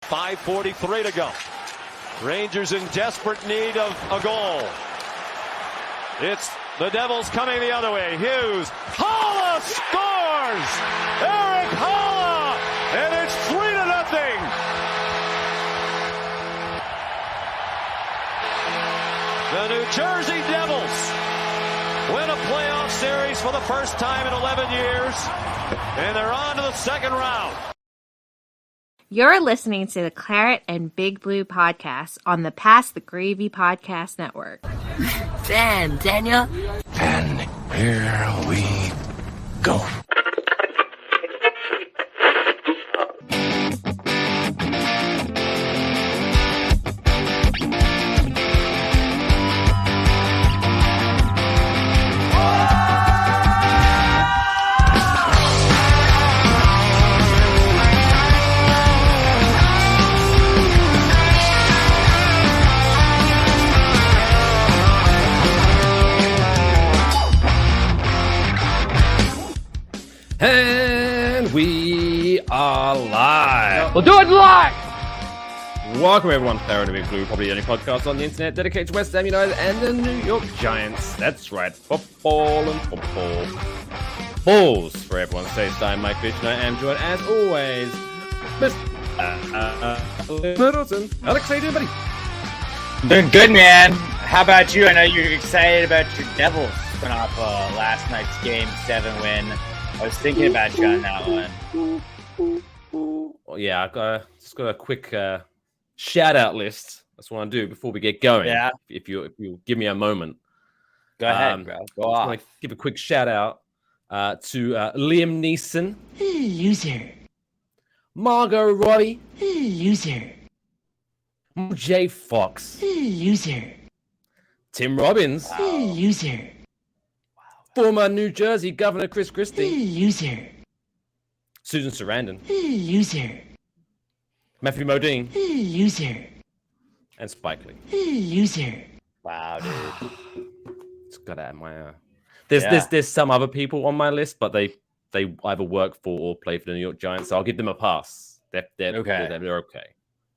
5:43 to go. Rangers in desperate need of a goal. It's the Devils coming the other way. Hughes. Haula scores! Eric Haula! And it's 3-0. The New Jersey Devils win a playoff series for the first time in 11 years. And they're on to the second round. You're listening to the Claret and Big Blue podcast on the Pass the Gravy podcast network. Damn, Daniel. And here we go. And we are live. We'll do it live. Welcome everyone to Claret and Big Blue, probably the only podcast on the internet dedicated to West Ham United and the New York Giants. That's right, football and football. Balls for everyone. Say I'm Mike Fish, and I am joined as always, Mr. Middleton. Alex, how you doing, buddy? Doing good, man. How about you? I know you're excited about your Devils coming off last night's Game 7 win. I was thinking about you on that one. Well, yeah, just got a quick shout-out list. That's what I do before we get going. Yeah. If you give me a moment. Go ahead, bro. Go I off. want to give a quick shout-out to Liam Neeson. Loser. Margot Robbie. Loser. Jay Fox. Loser. Tim Robbins. Loser. Former New Jersey Governor Chris Christie. Loser. Susan Sarandon. Loser. Matthew Modine. Loser. And Spike Lee. Loser. Wow, dude. It's got to add my... There's some other people on my list, but they either work for or play for the New York Giants, so I'll give them a pass. They're Okay. They're okay.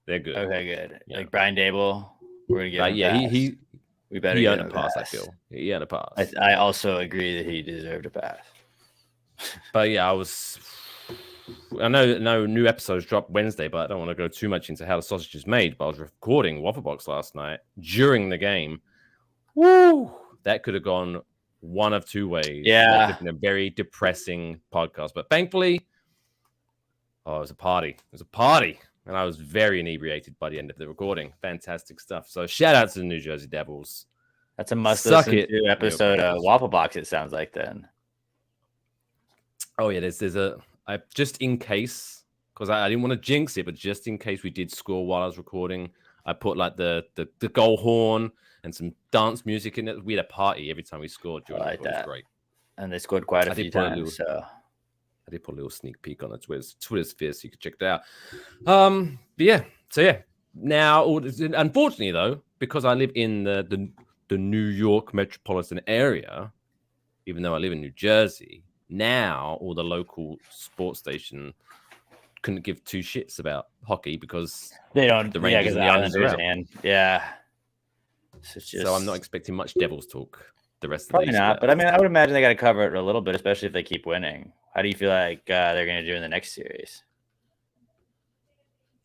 They're good. Okay, good. Yeah. Like Brian Dable, we're gonna get him Yeah, pass. We better he get earned him a pass, I feel. He earned a pass. I also agree that he deserved a pass. But yeah, I know no new episodes drop Wednesday, but I don't want to go too much into how the sausage is made. But I was recording Waffle Box last night during the game. Woo! That could have gone one of two ways. Yeah. That could have been a very depressing podcast. But thankfully, it was a party. It was a party. And I was very inebriated by the end of the recording. Fantastic stuff. So shout out to the New Jersey Devils. That's a must Suck listen it. to episode of Waffle Box, it sounds like then. Oh yeah, there's I just in case, because I didn't want to jinx it, but just in case we did score while I was recording, I put like the goal horn and some dance music in it. We had a party every time we scored. During I like it was that. great. And they scored quite a few times. So I did put a little sneak peek on the Twitter's sphere, so you can check it out. But yeah, so yeah. Now, unfortunately though, because I live in the New York metropolitan area, even though I live in New Jersey, now all the local sports station couldn't give two shits about hockey because they don't. The Rangers and the Islanders are out. Yeah. So I'm not expecting much Devils talk the rest of the probably not. But I mean, I would imagine they got to cover it a little bit, especially if they keep winning. How do you feel like they're going to do in the next series?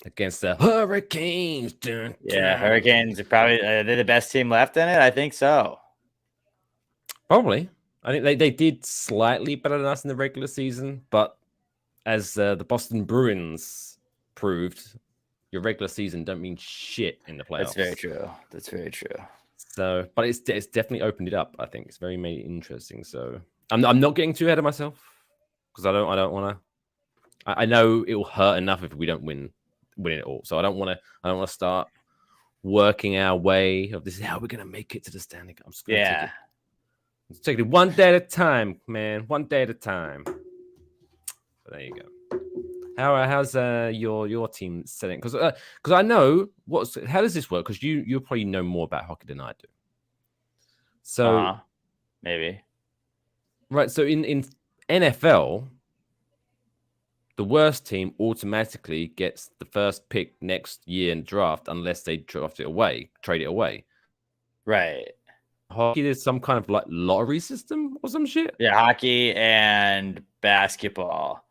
Against the Hurricanes. Dun, Yeah, dun. Hurricanes are probably they're the best team left in it. I think so. Probably. I think they did slightly better than us in the regular season, but as the Boston Bruins proved, your regular season don't mean shit in the playoffs. That's very true. So, but it's definitely opened it up. I think it's very made it interesting. So I'm not getting too ahead of myself because I don't want to. I know it will hurt enough if we don't win it all. So I don't want to start working our way of this is how we're gonna make it to the Stanley Cup. Yeah. Let's take it one day at a time, man. One day at a time. So there you go. How's your team setting? Because I know how does this work? Because you probably know more about hockey than I do. So maybe right. So in NFL, the worst team automatically gets the first pick next year in the draft unless they trade it away. Right. Hockey, there's some kind of like lottery system or some shit. Yeah, hockey and basketball,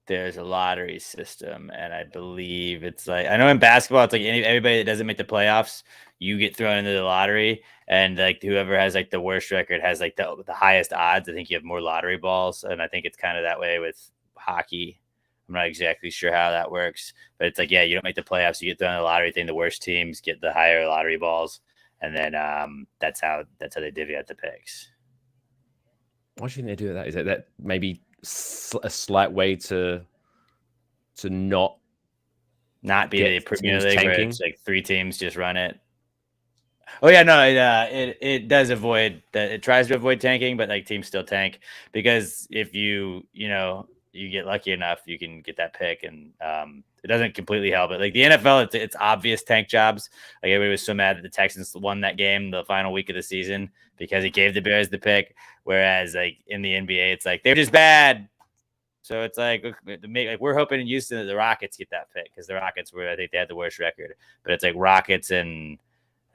there's a lottery system, and I believe it's like, I know in basketball it's like everybody that doesn't make the playoffs, you get thrown into the lottery, and like whoever has like the worst record has like the highest odds. I think you have more lottery balls, and I think it's kind of that way with hockey. I'm not exactly sure how that works, but it's like, yeah, you don't make the playoffs, you get thrown in the lottery thing. The worst teams get the higher lottery balls, and then that's how they divvy out the picks. Why shouldn't they do that? Is it that maybe a slight way to not be the Premier League tanking? where it's like 3 teams just run it? Oh yeah, no, it does avoid that. It tries to avoid tanking, but like teams still tank because if you get lucky enough, you can get that pick, and it doesn't completely help it. Like the NFL, it's obvious tank jobs. Like everybody was so mad that the Texans won that game the final week of the season because it gave the Bears the pick. Whereas like in the NBA, it's like they're just bad. So it's like we're hoping in Houston that the Rockets get that pick because the Rockets I think they had the worst record. But it's like Rockets and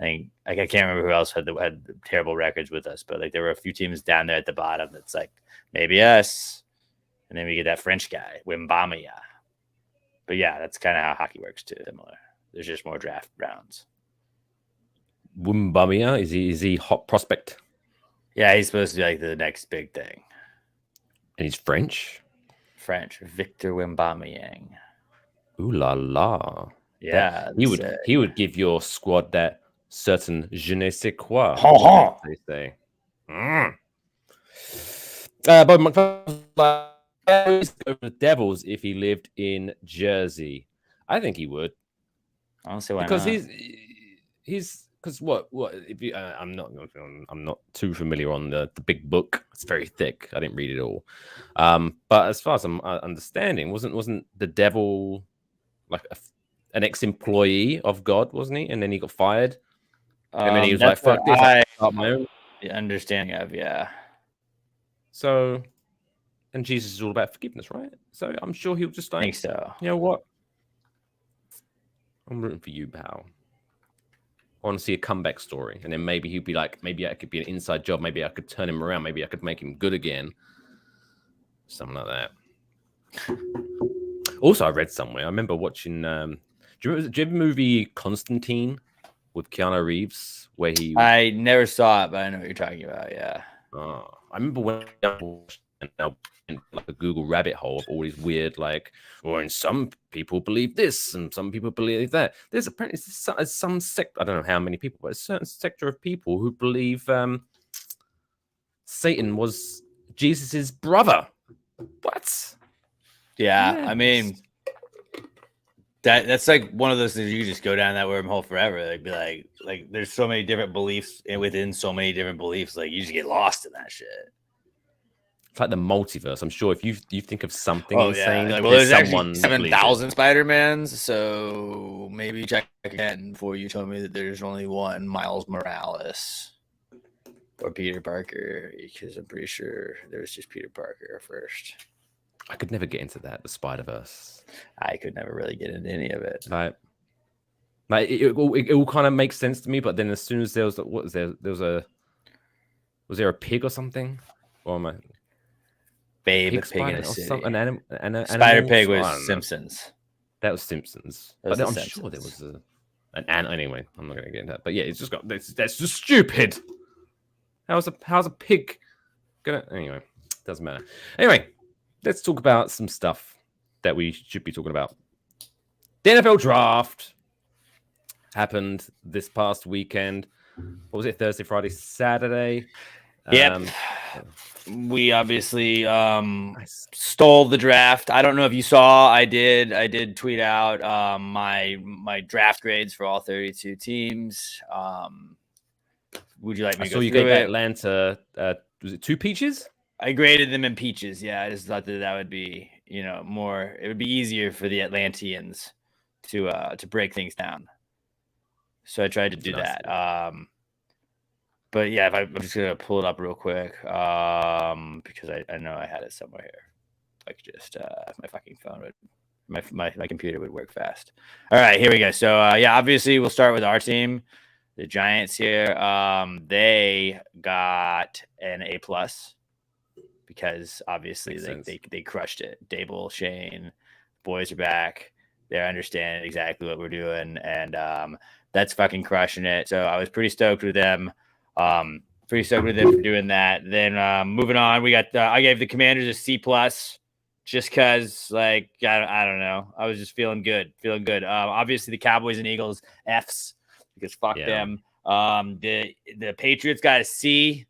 I can't remember who else had terrible records with us. But like there were a few teams down there at the bottom that's like maybe us. And then we get that French guy, Wembanyama. But yeah, that's kind of how hockey works too. Similar. There's just more draft rounds. Wembanyama, is he hot prospect? Yeah, he's supposed to be like the next big thing. And he's French. Victor Wembanyama. Ooh la la. Yeah, he would give your squad that certain je ne sais quoi. They say. But McFarlane go for the Devils if he lived in Jersey. I think he would. I don't see why because not. he's because what if you I'm not too familiar on the big book. It's very thick. I didn't read it all. But as far as I'm understanding, wasn't the Devil like an ex-employee of God, wasn't he? And then he got fired, and then he was like, "Fuck this! I start my own." The understanding of So, and Jesus is all about forgiveness, right? So I'm sure he'll just like, I think so. You know what? I'm rooting for you, pal. I want to see a comeback story, and then maybe he'd be like, maybe I could be an inside job. Maybe I could turn him around. Maybe I could make him good again. Something like that. Also, I read somewhere. I remember watching. Do you remember the movie Constantine with Keanu Reeves, where he? I never saw it, but I know what you're talking about. Yeah. I remember when I watched like a Google rabbit hole of all these weird, like, and some people believe this and some people believe that. There's apparently some sect. I don't know how many people, but a certain sector of people who believe Satan was Jesus's brother. What? Yeah, Yes. I mean, that's like one of those things you just go down that wormhole forever. Like, be like, there's so many different beliefs, and within so many different beliefs, like you just get lost in that shit. It's like the multiverse. I'm sure if you think of something insane, like, well, there's someone actually 7,000 Spider-Mans, so maybe check again before you tell me that there's only one Miles Morales or Peter Parker, because I'm pretty sure there was just Peter Parker first. I could never get into that, the Spider-Verse. I could never really get into any of it. Like it all kind of makes sense to me, but then as soon as there was was there a pig or something? Or am I Pig in spider a or city. something? Spider Pig was Simpsons. That was Simpsons. But I'm sure there was an animal. Anyway, I'm not going to get into that. But yeah, it's just got that's just stupid. How's a pig gonna? Anyway, doesn't matter. Anyway, let's talk about some stuff that we should be talking about. The NFL draft happened this past weekend. What was it? Thursday, Friday, Saturday. Yep. We obviously stole the draft. I don't know if you saw. I did tweet out my draft grades for all 32 teams. Would you like me to go you through gave it? Atlanta. Was it 2 peaches? I graded them in peaches. Yeah, I just thought that would be more. It would be easier for the Atlanteans to break things down. So I tried to do that. But yeah, I'm just gonna pull it up real quick because I know I had it somewhere here. quick. Just my fucking phone would, my computer would work fast. All right, here we go. So obviously we'll start with our team, the Giants here. They got an A+ because obviously they crushed it. Dable, Shane, boys are back. They're understanding exactly what we're doing, and that's fucking crushing it. So I was pretty stoked with them. Pretty stoked with them for doing that. Then moving on, we got I gave the Commanders a C+, just because I don't know, I was just feeling good. Obviously the Cowboys and Eagles Fs because fuck them. The Patriots got a C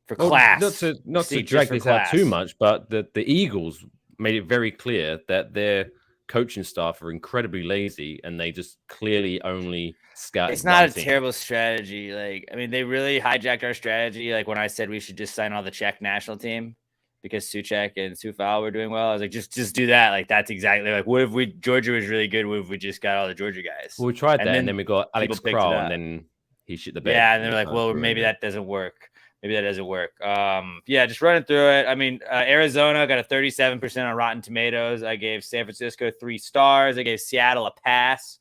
for class. Not to drag this out too much, but the Eagles made it very clear that their coaching staff are incredibly lazy and they just clearly only scout. It's not a terrible strategy. They really hijacked our strategy. When I said we should just sign all the Czech national team because Suchek and Sufal were doing well, I was like, just do that. That's exactly what if Georgia was really good? What if we just got all the Georgia guys? Well, we tried that, and then we got Alex Kroll, and then he shit the bed. Yeah, and they're like, well, maybe that doesn't work. Just running through it. Arizona got a 37% on Rotten Tomatoes. I gave San Francisco 3 stars. I gave Seattle a pass.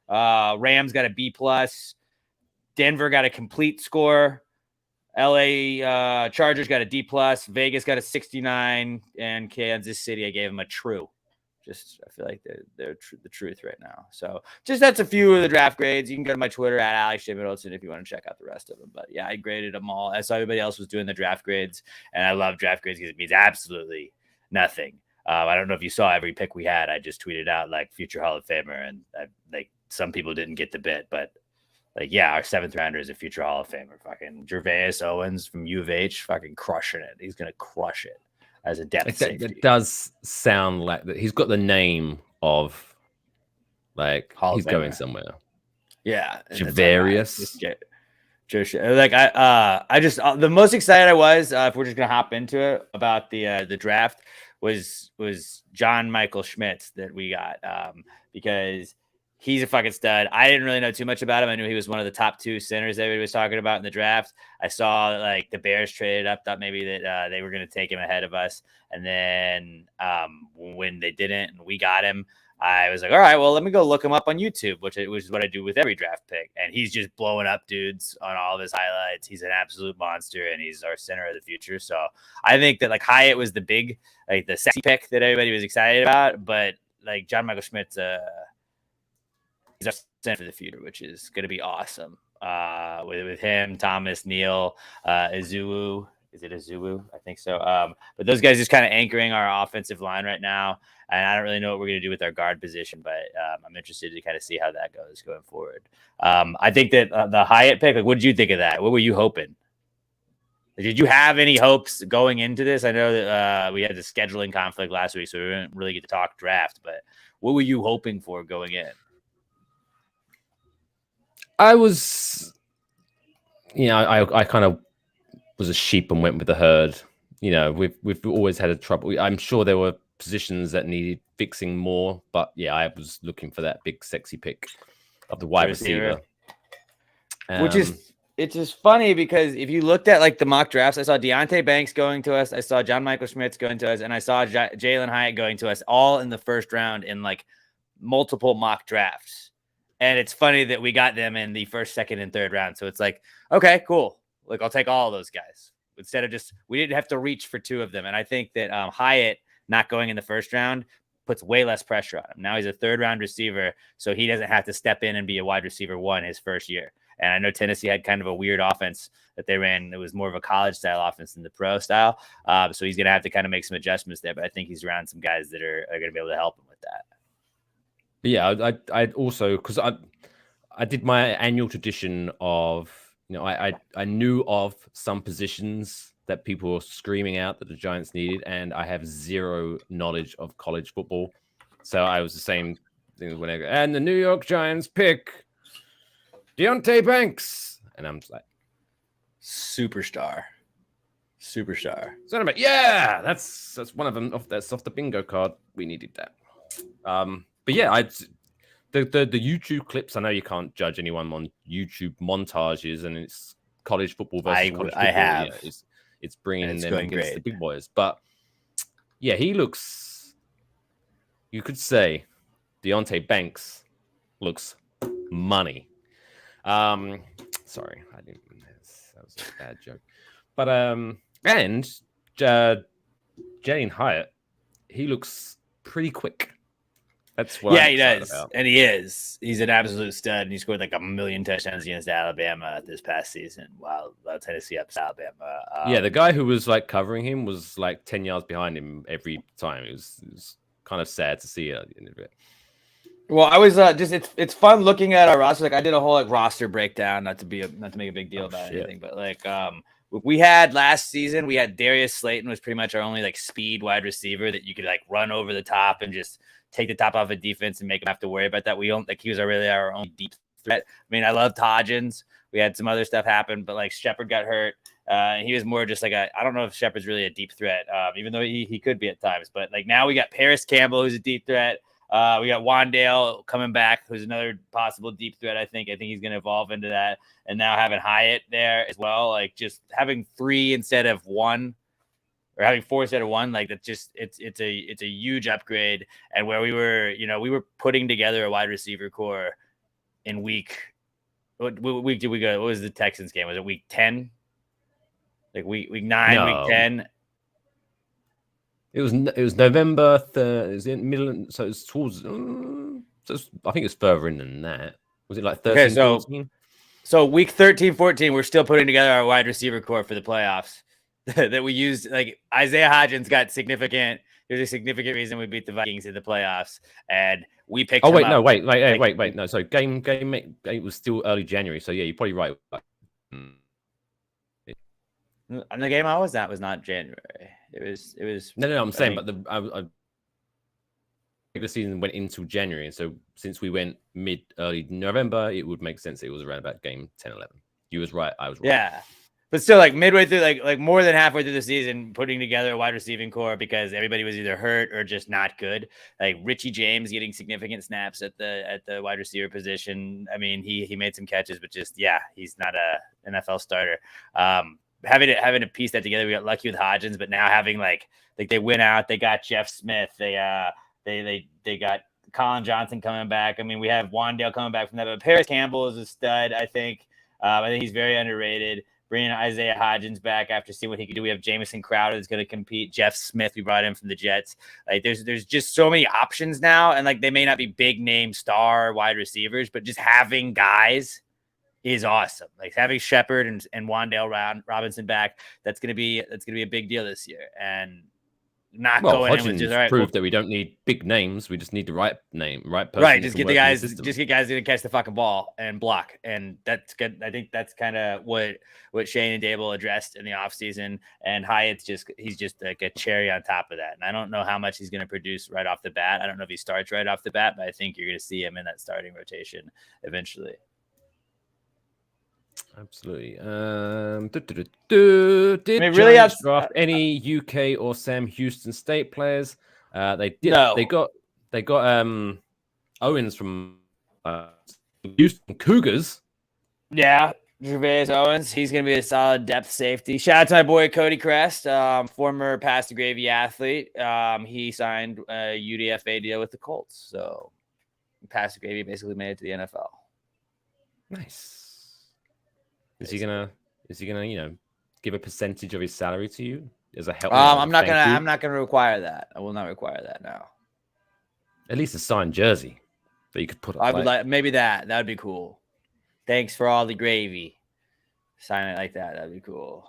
Rams got a B+. Denver got a complete score. LA Chargers got a D+. Vegas got a 69. And Kansas City, I gave them a true. I feel like they're the truth right now. So that's a few of the draft grades. You can go to my Twitter at Alex J. Middleton if you want to check out the rest of them. But I graded them all. I saw everybody else was doing the draft grades, and I love draft grades because it means absolutely nothing. I don't know if you saw every pick we had. I just tweeted out future Hall of Famer, and some people didn't get the bit, but our 7th rounder is a future Hall of Famer. Fucking Gervais Owens from U of H, fucking crushing it. He's gonna crush it as a depth safety. It does sound like that. He's got the name of he's going somewhere. Yeah, Javarius. I just the most excited I was if we're just gonna hop into it about the draft was John Michael Schmitz that we got because he's a fucking stud. I didn't really know too much about him. I knew he was one of the top 2 centers everybody was talking about in the draft. I saw the Bears traded up, thought maybe that they were going to take him ahead of us. And then when they didn't and we got him, I was like, all right, well, let me go look him up on YouTube, which is what I do with every draft pick. And he's just blowing up dudes on all of his highlights. He's an absolute monster, and he's our center of the future. So I think that Hyatt was the big, the sexy pick that everybody was excited about. But John Michael Schmitz, he's our center for the future, which is going to be awesome. With him, Thomas, Neal, Izuwu. Is it Izuwu? I think so. But those guys just kind of anchoring our offensive line right now. And I don't really know what we're going to do with our guard position, but I'm interested to kind of see how that goes going forward. I think that the Hyatt pick, what did you think of that? What were you hoping? Did you have any hopes going into this? I know that we had the scheduling conflict last week, so we didn't really get to talk draft, but what were you hoping for going in? I was, I kind of was a sheep and went with the herd. We've always had a trouble. I'm sure there were positions that needed fixing more, but I was looking for that big sexy pick of the wide receiver. It's just funny because if you looked at the mock drafts, I saw Deontay Banks going to us, I saw John Michael Schmitz going to us, and I saw Jalen Hyatt going to us all in the first round in multiple mock drafts. And it's funny that we got them in the first, second, and third round. So it's okay, cool. I'll take all of those guys instead of we didn't have to reach for 2 of them. And I think that Hyatt not going in the first round puts way less pressure on him. Now he's a 3rd round receiver, so he doesn't have to step in and be a wide receiver 1 his first year. And I know Tennessee had kind of a weird offense that they ran. It was more of a college style offense than the pro style. So he's going to have to kind of make some adjustments there. But I think he's around some guys that are going to be able to help him with that. Yeah, I also, because I did my annual tradition of, I knew of some positions that people were screaming out that the Giants needed, and I have zero knowledge of college football. So I was the same thing when I go, and the New York Giants pick Deontay Banks. And I'm just like, superstar. So I'm like, yeah, that's one of them. That's off the bingo card. We needed that. But yeah, the YouTube clips. I know you can't judge anyone on YouTube montages, and it's college football versus college football. I have. Yeah, it's bringing them against great. the big boys. But yeah, he looks you could say Deontay Banks looks money. Sorry, I didn't. That was a bad joke. But and Jane Hyatt, he looks pretty quick. That's what I'm he excited does, about. and he is. He's an absolute stud, and he scored like 1 million touchdowns against Alabama this past season. While Tennessee upset Alabama. Yeah, the guy who was like covering him was like 10 yards behind him every time. It was kind of sad to see at the end of it. Well, I was it's fun looking at our roster. Like I did a whole like roster breakdown, not to make a big deal about anything, but like we had last season, we had Darius Slayton was pretty much our only like speed wide receiver that you could like run over the top and just take the top off a defense and make them have to worry about that. We don't like he was really our only deep threat. I mean, I loved Hodgins. We had some other stuff happen, but like Shepard got hurt. He was more just like I don't know if Shepard's really a deep threat, even though he could be at times. But like now we got Paris Campbell, who's a deep threat. We got Wandale coming back, who's another possible deep threat. I think he's going to evolve into that. And now having Hyatt there as well, like just having 3 instead of 1, or having 4 instead of 1, like that's just it's a huge upgrade. And where we were putting together a wide receiver core in week. What week did we go? What was the Texans game? Was it week 10? Like week 9, No. week 10. It was November 3rd. It was in middle, so it's towards. I think it's further in than that. Was it like 13? Okay, so 14? So week 13, 14, we're still putting together our wide receiver core for the playoffs that we used. Like Isaiah Hodgins got significant. There's a significant reason we beat the Vikings in the playoffs, and we picked. Oh wait, him no, up. wait. No, so game. It was still early January. So yeah, you're probably right. And the game I was at was not January. It was. No. I'm saying, but the season went into January, and so since we went early November, it would make sense. It was around about game 10, 11. You was right. I was right. Yeah, but still, like midway through, like more than halfway through the season, putting together a wide receiving core because everybody was either hurt or just not good. Like Richie James getting significant snaps at the wide receiver position. I mean, he made some catches, but just he's not a NFL starter. Having to piece that together, we got lucky with Hodgins, but now having like they went out, they got Jeff Smith, they got Colin Johnson coming back. I mean, we have Wandale coming back from that, but Paris Campbell is a stud. I think he's very underrated. Bringing Isaiah Hodgins back after seeing what he could do. We have Jamison Crowder that's going to compete. Jeff Smith, we brought in from the Jets. Like there's just so many options now, and like they may not be big name star wide receivers, but just having guys is awesome. Like having Shepard and Wandale Robinson back, that's gonna be a big deal this year. And not going Hodgins in with just all right. Proved that we don't need big names. We just need the right name, right person. Right, just get guys to catch the fucking ball and block, and that's good. I think that's kind of what Shane and Dable addressed in the offseason. And Hyatt's he's just like a cherry on top of that. And I don't know how much he's going to produce right off the bat. I don't know if he starts right off the bat, but I think you're going to see him in that starting rotation eventually. Absolutely. Did Giants draft any UK or Sam Houston State players? They did. No. They got Owens from Houston Cougars. Yeah, Gervais Owens. He's going to be a solid depth safety. Shout out to my boy Cody Crest, former Pass the Gravy athlete. He signed a UDFA deal with the Colts, so Pass the Gravy basically made it to the NFL. Nice. Is he gonna give a percentage of his salary to you as a help? I'm not gonna require that. I will not require that now. At least a signed jersey that you could put up. I would like maybe that would be cool. Thanks for all the gravy. Sign it like that. That'd be cool.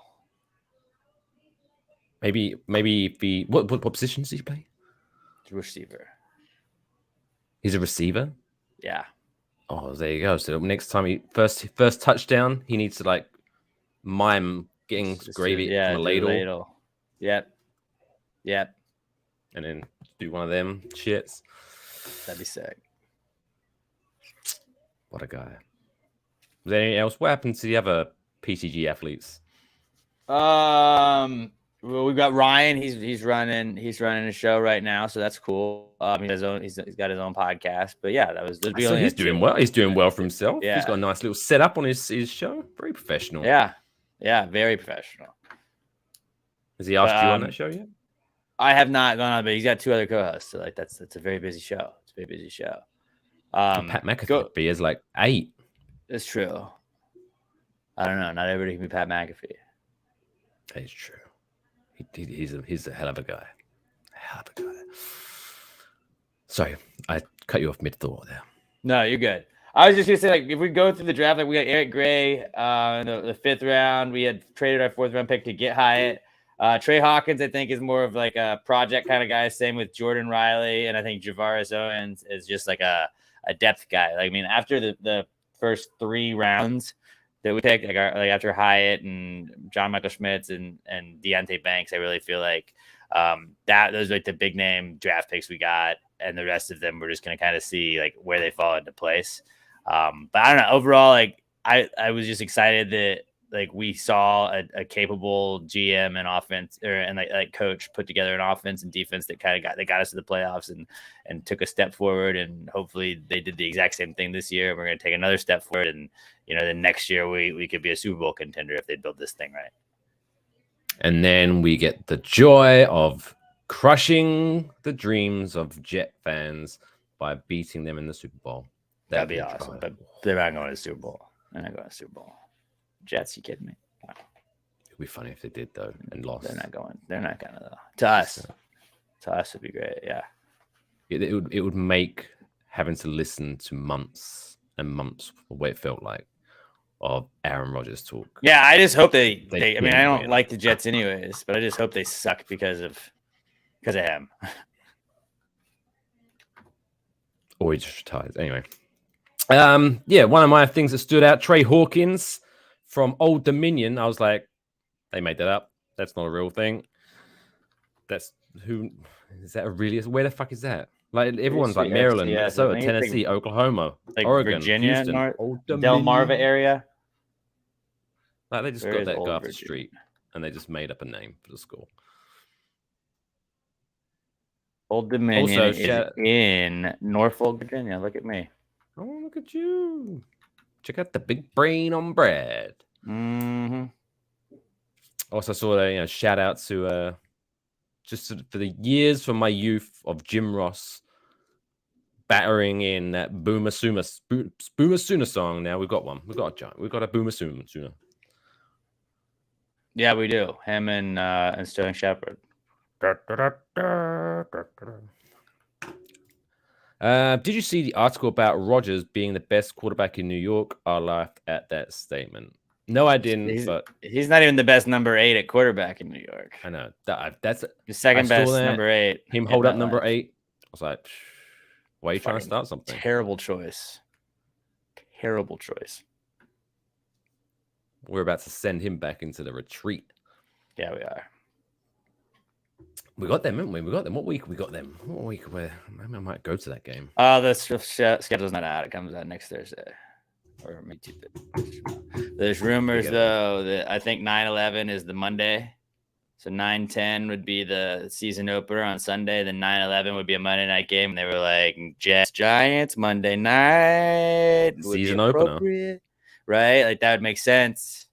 Maybe if he what position does he play? Receiver. He's a receiver? Yeah. Oh, there you go. So next time he first touchdown, he needs to like mime getting gravy from a ladle. Yep. And then do one of them shits. That'd be sick. What a guy. Was there anything else? What happened to the other PCG athletes? Well, we've got Ryan. He's running a show right now, so that's cool. He's got his own podcast. But yeah, he's doing well. He's doing well for himself. Yeah. He's got a nice little setup on his show. Very professional. Yeah, very professional. Has he asked you on that show yet? I have not gone on, but he's got 2 other co-hosts. So like that's a very busy show. It's a very busy show. Pat McAfee, he has like 8. It's true. I don't know. Not everybody can be Pat McAfee. That is true. He's a hell of a guy. Hell of a guy. Sorry, I cut you off mid-thought there. No, you're good. I was just gonna say, like, if we go through the draft, like we got Eric Gray in the 5th round. We had traded our 4th round pick to get Hyatt. Trey Hawkins, I think, is more of like a project kind of guy. Same with Jordan Riley, and I think Javaris Owens is just like a depth guy. Like, I mean, after the first 3 rounds that we picked, like after Hyatt and John Michael Schmitz and Deontay Banks, I really feel like those are like the big name draft picks we got, and the rest of them we're just gonna kind of see like where they fall into place. But I don't know. Overall, like I was just excited that like we saw a capable GM and offense and like coach put together an offense and defense that kind of got us to the playoffs and took a step forward. And hopefully they did the exact same thing this year. We're going to take another step forward, and then next year we could be a Super Bowl contender if they build this thing right. And then we get the joy of crushing the dreams of Jet fans by beating them in the Super Bowl. That'd be awesome. But they're not going to the Super Bowl. They're not going to the Super Bowl. Jets, you kidding me? Wow. It'd be funny if they did though and lost. They're not going to though. To us it'd be great. Yeah. It would make having to listen to months and months of what it felt like of Aaron Rodgers talk. Yeah, I just hope they I mean, I don't like the Jets anyways, but I just hope they suck because of him. Or he just retires. Anyway. Yeah, one of my things that stood out, Trey Hawkins from Old Dominion. I was like, they made that up. That's not a real thing. That's who is that? Where the fuck is that? Like everyone's like Maryland, Minnesota, Tennessee, Oklahoma, like Oregon, Virginia, Houston, Old Delmarva area. Like they just got that guy off the street and they just made up a name for the school. Old Dominion is in Norfolk, Virginia. Look at me. Oh, look at you. Check out the big brain on Brad. Mm-hmm. Also saw a shout out to just for the years from my youth of Jim Ross battering in that Boomer Sooner song. Now we've got one. We've got a Boomer Sooner. Yeah, we do. Him and Sterling Shepard. Did you see the article about Rodgers being the best quarterback in New York? I laughed at that statement. No, I didn't. But he's not even the best number 8 at quarterback in New York. I know that's the second best number 8. Him hold up number 8. I was like, why are you trying to start something? Terrible choice. We're about to send him back into the retreat. Yeah, we are. We got them, haven't we? We got them. What week we got them? What week? Where I might go to that game. The schedule's not out. It comes out next Thursday. Or maybe there's rumors though that I think 9/11 is the Monday. So 9/10 would be the season opener on Sunday. Then 9/11 would be a Monday night game. And they were like Jets Giants Monday night season opener, right? Like that would make sense.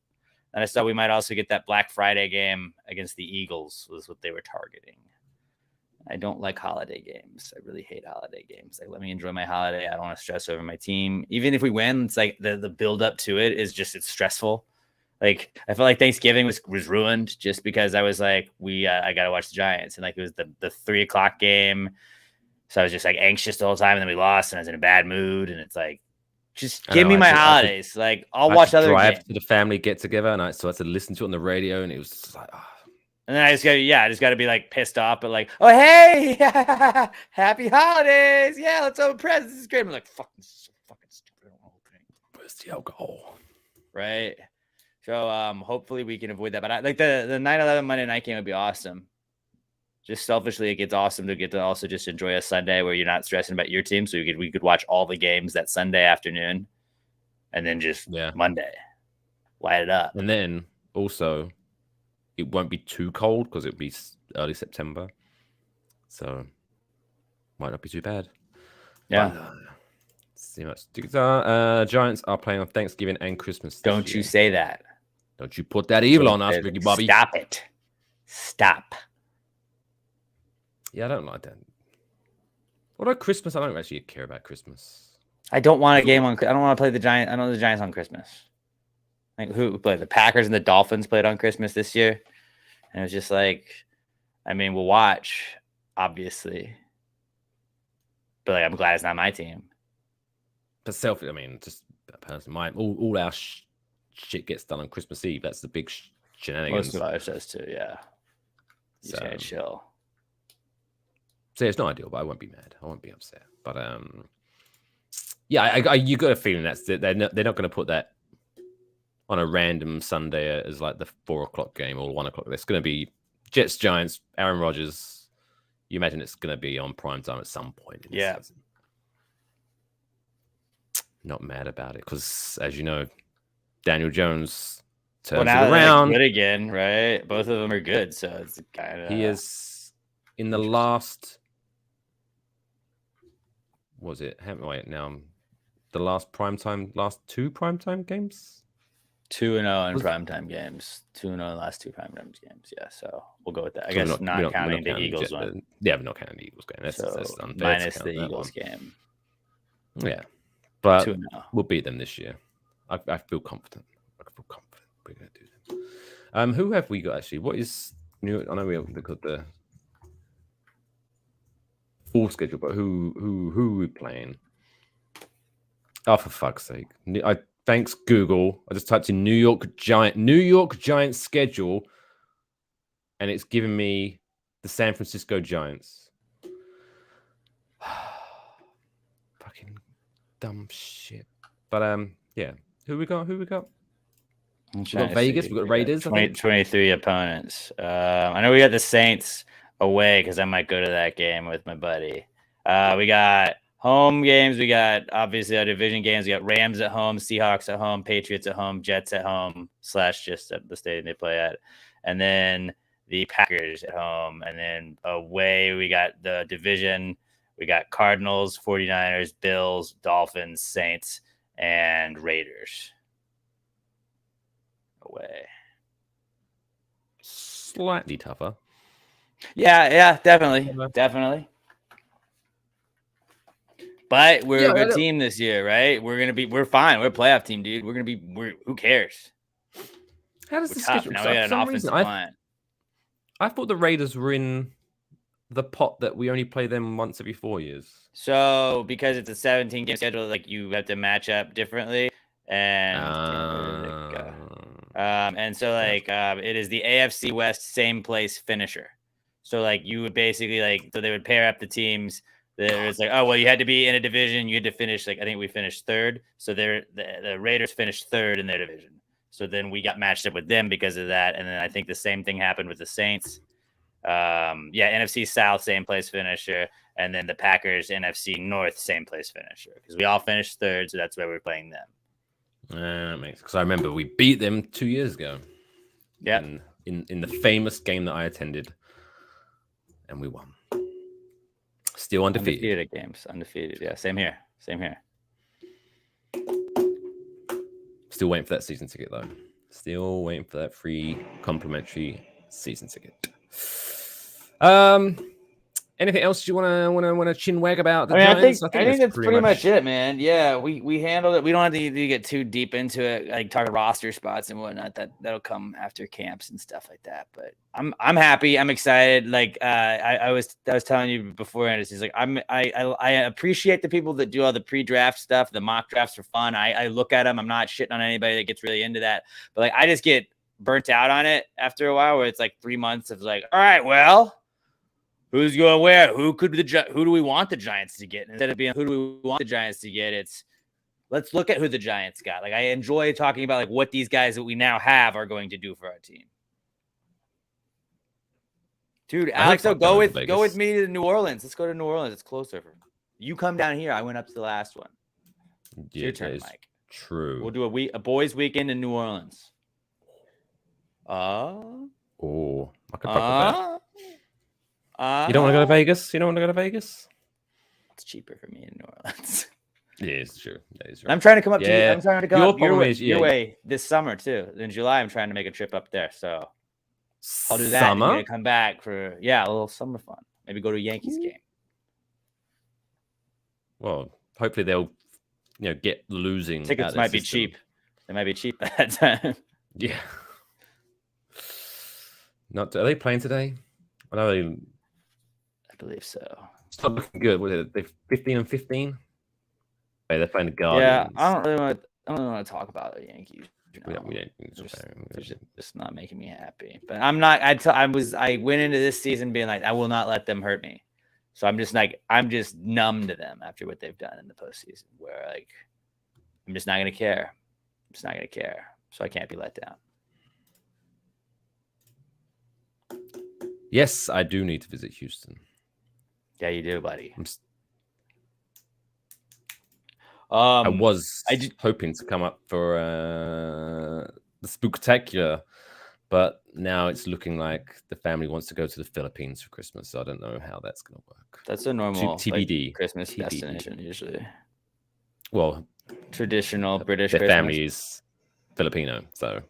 And I thought we might also get that Black Friday game against the Eagles was what they were targeting. I don't like holiday games. I really hate holiday games. Like, let me enjoy my holiday. I don't want to stress over my team. Even if we win, it's like the build up to it is just, it's stressful. Like, I felt like Thanksgiving was ruined just because I was like, I got to watch the Giants. And like, it was the 3:00 game. So I was just like anxious the whole time. And then we lost and I was in a bad mood. And it's like, just give me my holidays. Like, I'll watch other games. Drive to the family get together, and I had to listen to it on the radio, and it was just like, oh. And then I just got to be like pissed off, but like, oh hey, happy holidays, yeah, let's open presents. This is great. I'm like, fuck, this is so fucking stupid. Where's the alcohol? Right. So hopefully we can avoid that. But I, like the 9/11 Monday night game would be awesome. Just selfishly, it gets awesome to get to also just enjoy a Sunday where you're not stressing about your team. So we could watch all the games that Sunday afternoon and then just Monday light it up. And then also it won't be too cold because it'll be early September. So might not be too bad. Yeah. But, see much. Giants are playing on Thanksgiving and Christmas. Don't you say that. Don't you put that evil on us, Ricky Bobby. Stop it. Stop. Yeah, I don't like that. Although Christmas, I don't actually care about Christmas. I don't want a game on. I don't want to play the Giants. I know the Giants on Christmas. Like who played the Packers and the Dolphins played on Christmas this year, and it was just like, I mean, we'll watch, obviously, but like, I'm glad it's not my team. But I mean, just personally, all our shit gets done on Christmas Eve. That's the big shenanigans. Most of ours does too. Yeah, you just gotta chill. So it's not ideal, but I won't be mad. I won't be upset. But yeah, you got a feeling they're not going to put that on a random Sunday as like the 4:00 game or 1:00. It's going to be Jets, Giants, Aaron Rodgers. You imagine it's going to be on prime time at some point in the season. Not mad about it because, as you know, Daniel Jones turns it around. Good again, right? Both of them are good, so it's kind of. He is in the last. Was it? Wait, now the last two primetime games. 2-0 in primetime games. 2-0 in the last two primetime games. Yeah, so we'll go with that. I guess not counting the Eagles one. Yeah, we're not counting the Eagles game. That's minus the Eagles game. Yeah, but 2-0. We'll beat them this year. I feel confident. We're going to do them. Who have we got actually? What is new? I know we haven't got the full schedule, but who are we playing? Oh, for fuck's sake! Thanks Google. I just typed in New York Giants schedule, and it's giving me the San Francisco Giants. Fucking dumb shit. But yeah. Who we got? We got Vegas. We got Raiders. 23 opponents. I know we got the Saints away because I might go to that game with my buddy. We got home games. We got obviously our division games. We got Rams at home, Seahawks at home, Patriots at home, Jets at home / just at the stadium they play at, and then the Packers at home. And then away we got the division. We got Cardinals, 49ers, Bills, Dolphins, Saints, and Raiders away. Slightly tougher. Yeah, definitely. But we're a good team this year, right? We're fine. We're a playoff team, dude. Who cares? How does the schedule? Now we got an offensive line. I thought the Raiders were in the pot that we only play them once every 4 years. So because it's a 17-game schedule, like you have to match up differently, and so like it is the AFC West same place finisher. So like you would basically so they would pair up the teams. It's like, oh well, you had to be in a division. You had to finish I think we finished third. So the Raiders finished third in their division. So then we got matched up with them because of that. And then I think the same thing happened with the Saints. NFC South same place finisher, and then the Packers NFC North same place finisher because we all finished third. So that's where we're playing them. Because I remember we beat them 2 years ago. Yeah, in the famous game that I attended, and we won. Still undefeated. Undefeated. Yeah, same here. Still waiting for that season ticket though. Still waiting for that free complimentary season ticket. Anything else you want to chin wag about the Giants? I think that's pretty much it, man. Yeah, we handled it. We don't have to get too deep into it, like talk roster spots and whatnot. That'll come after camps and stuff like that. But I'm happy. I'm excited. Like I was telling you beforehand, it's like I appreciate the people that do all the pre-draft stuff. The mock drafts are fun. I look at them. I'm not shitting on anybody that gets really into that. But like I just get burnt out on it after a while, where it's like 3 months of like, all right, well, who's going where? Who do we want the Giants to get? Instead of being who do we want the Giants to get, it's let's look at who the Giants got. Like I enjoy talking about like what these guys that we now have are going to do for our team. Dude, Alex, go with me to New Orleans. Let's go to New Orleans. It's closer. You come down here. I went up to the last one. It's your turn, Mike. True. We'll do a boys' weekend in New Orleans. I could fuck with that. You don't want to go to Vegas? It's cheaper for me in New Orleans. Yeah, it's true. That is right. I'm trying to come up your way this summer too. In July, I'm trying to make a trip up there. So I'll do that. I'm gonna come back for a little summer fun. Maybe go to a Yankees game. Well, hopefully they'll, get losing. Tickets out their might be system. cheap. They might be cheap at that time. Yeah. Are they playing today? I know I believe so. it's not looking good. What is it? They're 15-15. Hey, they're playing the Guardians. Yeah, I don't really want to talk about the Yankees. We don't They're just not making me happy. But I'm not. I went into this season being like, I will not let them hurt me. So I'm just numb to them after what they've done in the postseason. Where like, I'm just not gonna care. I'm just not gonna care. So I can't be let down. Yes, I do need to visit Houston. Yeah, you do, buddy. I was hoping to come up for the Spooktacular, but now it's looking like the family wants to go to the Philippines for Christmas. So I don't know how that's going to work. That's a normal TBD Christmas TBD. destination usually. Well, Traditional British their Christmas. family is Filipino, so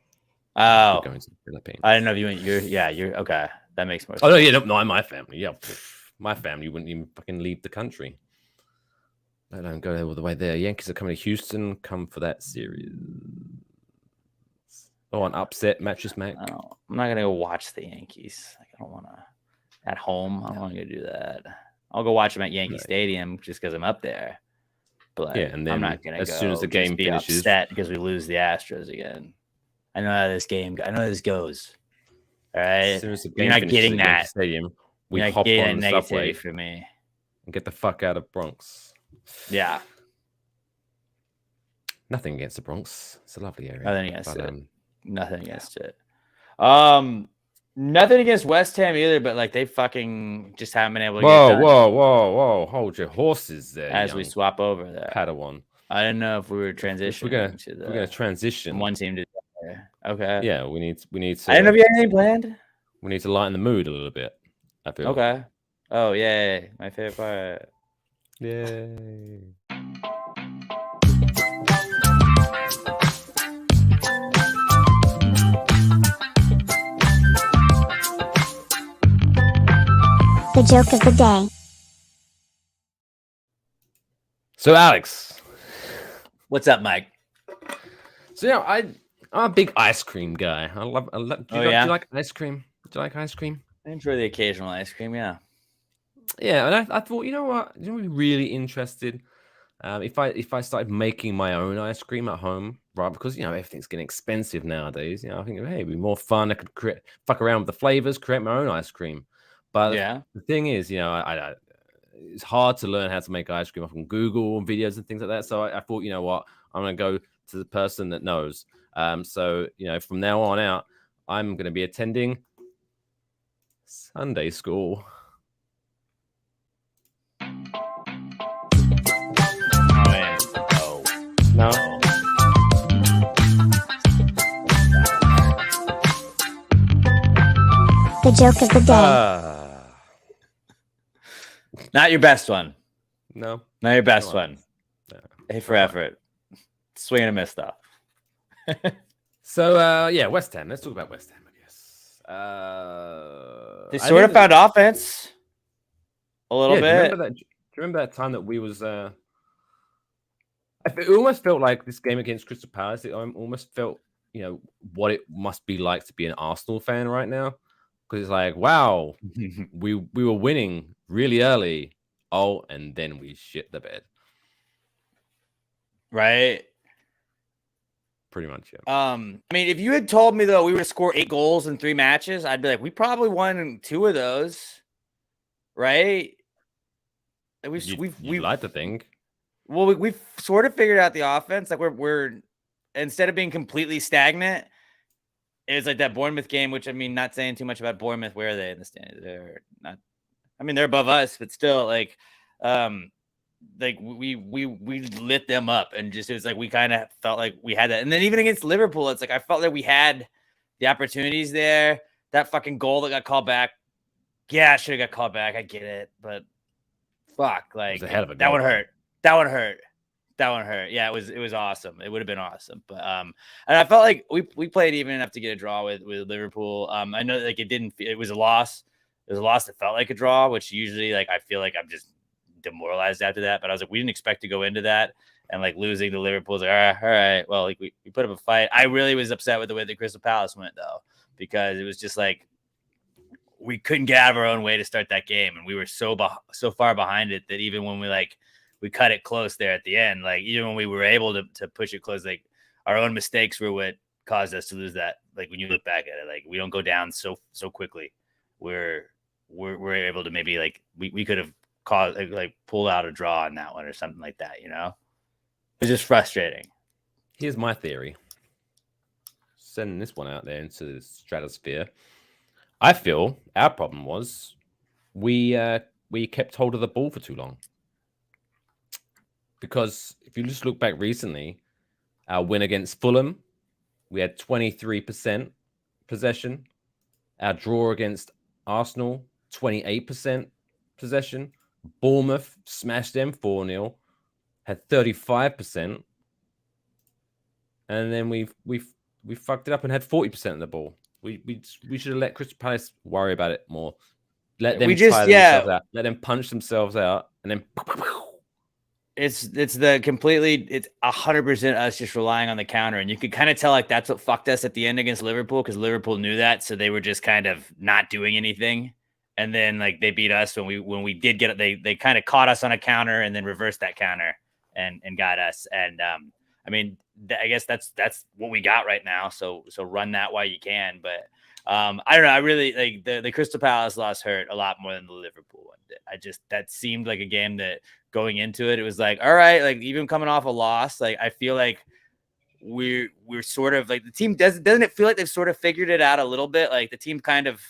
we're going to the Philippines. I didn't know if you went. You're okay. That makes more sense. Oh no, yeah, no, my family. Yeah, my family wouldn't even fucking leave the country. I don't go all the way there. Yankees are coming to Houston. Come for that series. Oh, an upset, Mattress Mac. I'm not gonna go watch the Yankees. Like, I don't want to at home. I don't want to go do that. I'll go watch them at Yankee Stadium just because I'm up there. But yeah, and then I'm not gonna as go soon as the game be finishes, upset because we lose the Astros again. I know how this goes. All right, as soon as the game you're not finishes getting at Yankee that. Stadium, we You're not hop getting on the that subway negativity for me. and get the fuck out of Bronx. Yeah, Nothing against the Bronx. It's a lovely area. nothing against it. Nothing against it. Nothing against West Ham either, but like they fucking just haven't been able to get done. Whoa! Hold your horses there. As we swap over there, Padawan. I didn't know if we were transitioning. We're gonna transition from one team to the other. Okay. Yeah, we need to. I didn't know if you had anything planned. We need to lighten the mood a little bit. I feel. Okay. Oh yay! My favorite part. Yay! The joke of the day. So, Alex, What's up, Mike? so I'm a big ice cream guy. I love. Do you like ice cream? Do you like ice cream? I enjoy the occasional ice cream. Yeah. Yeah, and I thought, you know what? I'd be really interested if I started making my own ice cream at home, right? Because everything's getting expensive nowadays. I think, hey, it'd be more fun. I could fuck around with the flavors, create my own ice cream. But the thing is, it's hard to learn how to make ice cream from Google and videos and things like that. So I thought, you know what? I'm going to go to the person that knows. So, from now on out, I'm going to be attending Sunday school. No. The joke of the day. Not your best one. No. Not your best one. No. A for effort. Swing and a miss, though. So, West Ham. Let's talk about West Ham, I guess. They sort of found offense a little bit. Do you remember that time that we was... it almost felt like this game against Crystal Palace. It almost felt, what it must be like to be an Arsenal fan right now. Because it's like, wow, we were winning really early. Oh, and then we shit the bed. Right. Pretty much, yeah. I mean, if you had told me, though, we were to score 8 goals in 3 matches, I'd be like, we probably won 2 of those. Right? We'd like to think. Well, we've sort of figured out the offense. Like we're instead of being completely stagnant, it's like that Bournemouth game, which I mean, not saying too much about Bournemouth. Where are they in the standings? They're not. I mean, they're above us, but still, like we lit them up, and just it was like we kind of felt like we had that. And then even against Liverpool, it's like I felt like we had the opportunities there. That fucking goal that got called back. Yeah, I should have got called back. I get it, but fuck, like that would hurt. That one hurt. Yeah, it was awesome. It would have been awesome. But and I felt like we played even enough to get a draw with Liverpool. I know like it was a loss. It was a loss that felt like a draw, which usually like I feel like I'm just demoralized after that. But I was like, we didn't expect to go into that. And like losing to Liverpool, like, all right. Well, like we put up a fight. I really was upset with the way that Crystal Palace went, though, because it was just like we couldn't get out of our own way to start that game, and we were so far behind it that even when we cut it close there at the end, like even when we were able to push it close, like our own mistakes were what caused us to lose that. Like when you look back at it, like we don't go down so quickly. We're able to maybe like we could have caused like pulled out a draw on that one or something like that, you know. It's just frustrating. Here's my theory. Sending this one out there into the stratosphere. I feel our problem was we kept hold of the ball for too long. Because if you just look back recently, our win against Fulham, we had 23% possession. Our draw against Arsenal, 28% possession. Bournemouth smashed them 4-0. Had 35%, and then we fucked it up and had 40% of the ball. We should have let Crystal Palace worry about it more. Let them tire themselves out. Let them punch themselves out, and then it's 100% us just relying on the counter, and you could kind of tell like that's what fucked us at the end against Liverpool because Liverpool knew that, so they were just kind of not doing anything. And then like they beat us when we did get it. They kind of caught us on a counter and then reversed that counter. And got us. And I mean, I guess that's what we got right now. So run that while you can. But I don't know. I really like the Crystal Palace loss hurt a lot more than the Liverpool one did. That seemed like a game that going into it, it was like, all right, like even coming off a loss, like I feel like we're sort of like the team doesn't it feel like they've sort of figured it out a little bit? Like the team kind of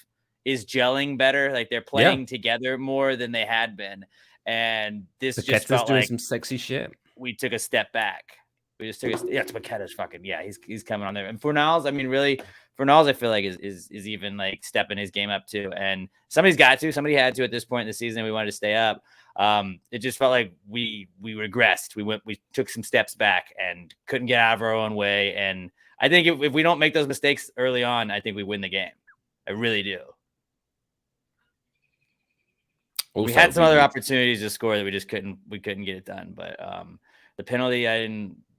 is gelling better. Like they're playing together more than they had been. And this just felt doing like some sexy shit. We took a step back. We just took it's Paqueta's fucking he's coming on there. And Fornals, I mean, really, Fornals I feel like is even like stepping his game up too. And somebody had to at this point in the season. We wanted to stay up. It just felt like we regressed. We took some steps back and couldn't get out of our own way. And I think if we don't make those mistakes early on, I think we win the game. I really do. Also, we had some other opportunities to score that we couldn't get it done. But the penalty, I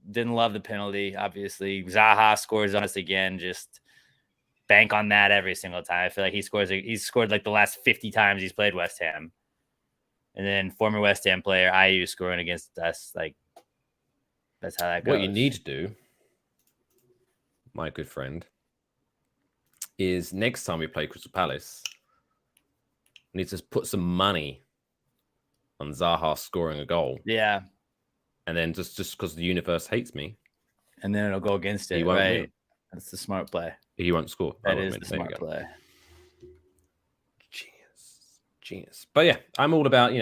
didn't love the penalty. Obviously, Zaha scores on us again. Just bank on that every single time. I feel like he's scored like the last 50 times he's played West Ham. And then former West Ham player Ayew scoring against us. Like that's how that goes. What you need to do, my good friend, is next time we play Crystal Palace, need to put some money on Zaha scoring a goal. Yeah. And then just because the universe hates me. And then it'll go against it, right? Win. That's the smart play. He won't score. That is the smart play. Genius. But yeah, I'm all about,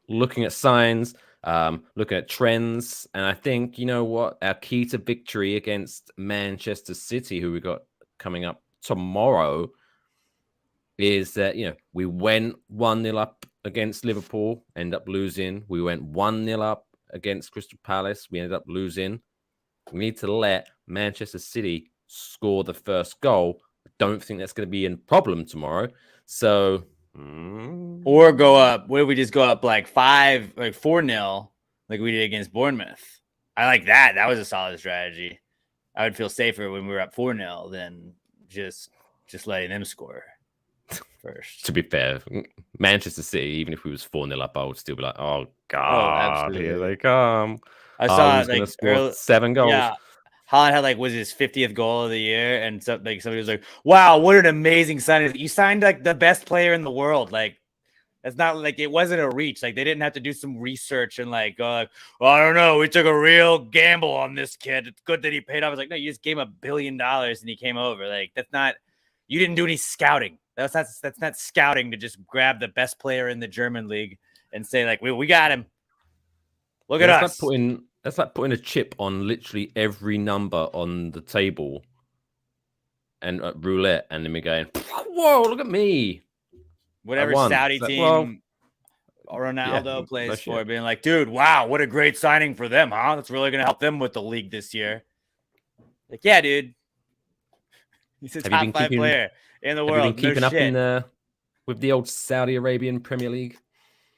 looking at signs, looking at trends. And I think, you know what? Our key to victory against Manchester City, who we got coming up tomorrow, is that, we went 1-0 up against Liverpool, end up losing. We went 1-0 up against Crystal Palace. We ended up losing. We need to let Manchester City score the first goal. I don't think that's going to be a problem tomorrow. So, or go up. What if we just go up like 4-0, like we did against Bournemouth? I like that. That was a solid strategy. I would feel safer when we were up 4-0 than just letting them score first. To be fair, Manchester City, even if we was 4-0 up, I would still be like, oh God, here they come. I saw like score 7 goals. Yeah. Haaland had was his 50th goal of the year, and somebody was like, "Wow, what an amazing signing! You signed like the best player in the world. Like, that's not like it wasn't a reach. Like they didn't have to do some research and go well, I don't know. We took a real gamble on this kid. It's good that he paid off." I was like, "No, you just gave him $1 billion and he came over. Like that's not. You didn't do any scouting. That's not scouting to just grab the best player in the German league and say like, we got him. Look at us." That's like putting a chip on literally every number on the table and roulette, and then we're going, whoa, look at me. Whatever Saudi team Ronaldo plays for, being like, dude, wow, what a great signing for them, huh? That's really going to help them with the league this year. Like, yeah, dude. He's a top 5 player in the world. Have you been keeping up in the with the old Saudi Arabian Premier League?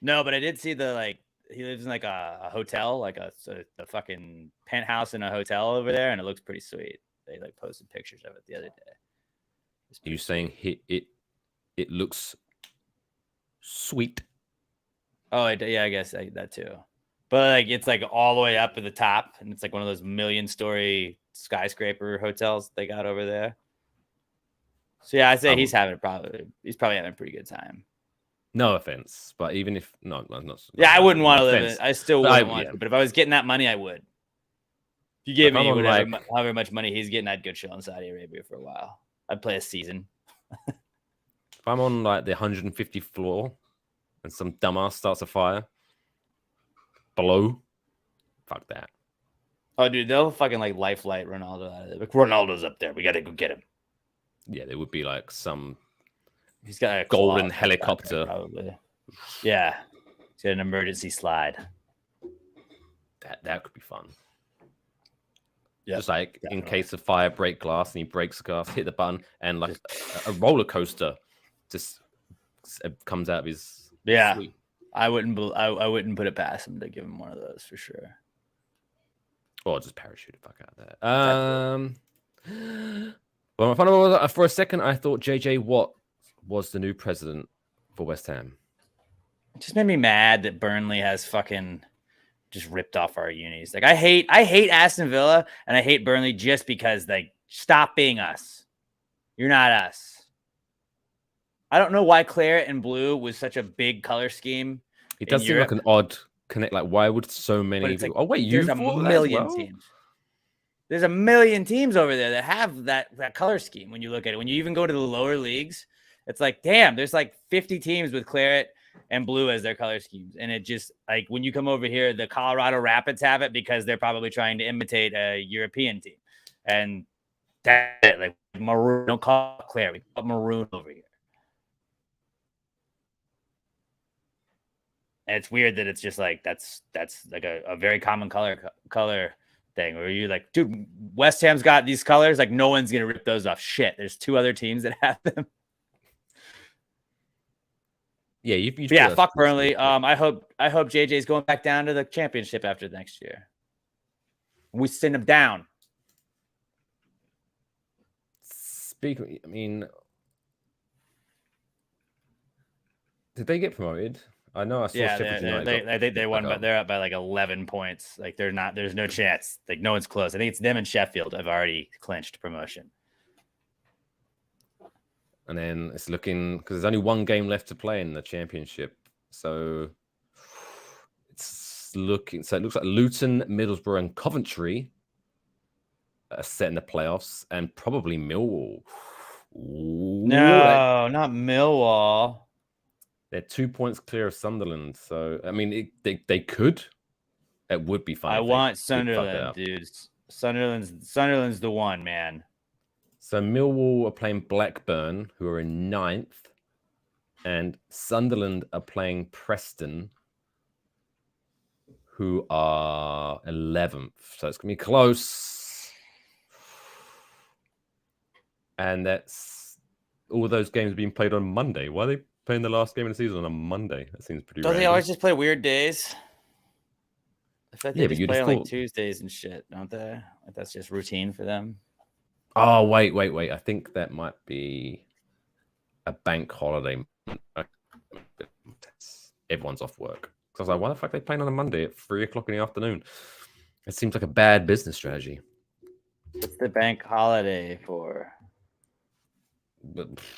No, but I did see he lives in like a hotel, like a fucking penthouse in a hotel over there, and it looks pretty sweet. They like posted pictures of it the other day. Are you saying it looks sweet? Oh, yeah, I guess that too. But like it's like all the way up at the top, and it's like one of those 1,000,000-story skyscraper hotels they got over there. So yeah, I'd say he's probably having a pretty good time. No offense, but even if not, I wouldn't want to live it. I still wouldn't want to. to. But if I was getting that money, I would. If you gave me however much money he's getting, I'd go chill in Saudi Arabia for a while. I'd play a season. If I'm on like the 150th floor and some dumbass starts a fire below, fuck that. Oh, dude, they'll fucking like lifeline Ronaldo out of there. Like, Ronaldo's up there. We got to go get him. Yeah, there would be like some. He's got a golden helicopter. there, probably. Yeah, he's got an emergency slide. That could be fun. Yeah, just like definitely. In case of fire, break glass, and he breaks glass, hit the button, and like a roller coaster just comes out of his. Yeah, suite. I wouldn't put it past him to give him one of those for sure. Or just parachute the fuck out of there. Well, my final was, for a second, I thought JJ Watt was the new president for West Ham. It just made me mad that Burnley has fucking just ripped off our unis. Like I hate Aston Villa and I hate Burnley just because they stop being us. You're not us. I don't know why claret and blue was such a big color scheme. It does seem like an odd connect. Like, why would so many people? Oh wait, there's a million teams. There's a million teams over there that have that color scheme. When you look at it, when you even go to the lower leagues, it's like, damn, there's like 50 teams with claret and blue as their color schemes. And it just like when you come over here, the Colorado Rapids have it because they're probably trying to imitate a European team. And that's it. Like maroon, don't call it claret. We call it maroon over here. And it's weird that it's just like that's like a very common color thing where you're like, dude, West Ham's got these colors, like no one's gonna rip those off. Shit, there's two other teams that have them. Yeah, yeah, fuck Burnley. I hope JJ's going back down to the championship after next year. We send him down. Speaking, I mean, did they get promoted? I know I saw Sheffield United. I think they won, but they're up by like 11 points. Like they're not. There's no chance. Like no one's close. I think it's them and Sheffield have already clinched promotion. And then it's looking because there's only one game left to play in the championship, so it's looking. So it looks like Luton, Middlesbrough, and Coventry are set in the playoffs, and probably Millwall. Ooh, no, not Millwall. They're 2 points clear of Sunderland, so I mean, they could. It would be fun. I want Sunderland, dude. Sunderland's the one, man. So Millwall are playing Blackburn, who are in 9th, and Sunderland are playing Preston, who are 11th. So it's gonna be close. And that's all those games being played on Monday. Why are they playing the last game of the season on a Monday? That seems pretty. Don't they always just play weird days? I feel like they just play on like Tuesdays and shit, don't they? Like that's just routine for them. Oh, wait. I think that might be a bank holiday. Everyone's off work. So I was like, why the fuck are they playing on a Monday at 3:00 in the afternoon? It seems like a bad business strategy. What's the bank holiday for?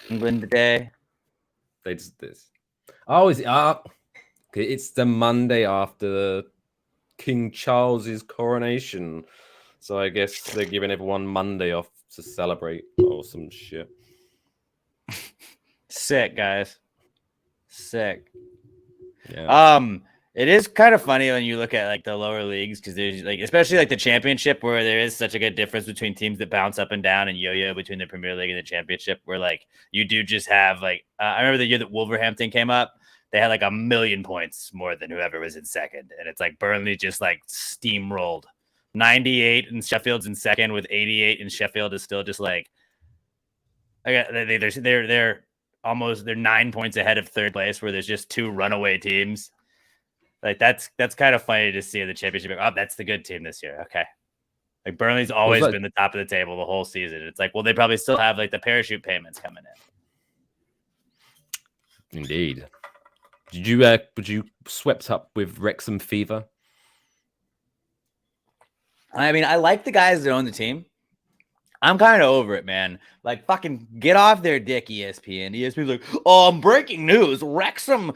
England Day? They just this. Oh, is it? It's the Monday after King Charles's coronation. So I guess they're giving everyone Monday off to celebrate or some shit. Sick, guys. Sick. Yeah. It is kind of funny when you look at like the lower leagues because there's like, especially like the championship, where there is such a good difference between teams that bounce up and down and yo-yo between the Premier League and the Championship. Where like you do just have like I remember the year that Wolverhampton came up, they had like 1,000,000 points more than whoever was in second, and it's like Burnley just like steamrolled 98 and Sheffield's in second with 88, and Sheffield is still just like they're they're 9 points ahead of third place, where there's just 2 runaway teams. Like that's kind of funny to see in the championship. Oh, that's the good team this year. Okay. Like Burnley's always been the top of the table the whole season. It's like, well, they probably still have like the parachute payments coming in. Indeed. Would you swept up with Wrexham fever? I mean, I like the guys that own the team. I'm kind of over it, man. Like, fucking get off their dick, ESPN. ESPN's like, breaking news. Wrexham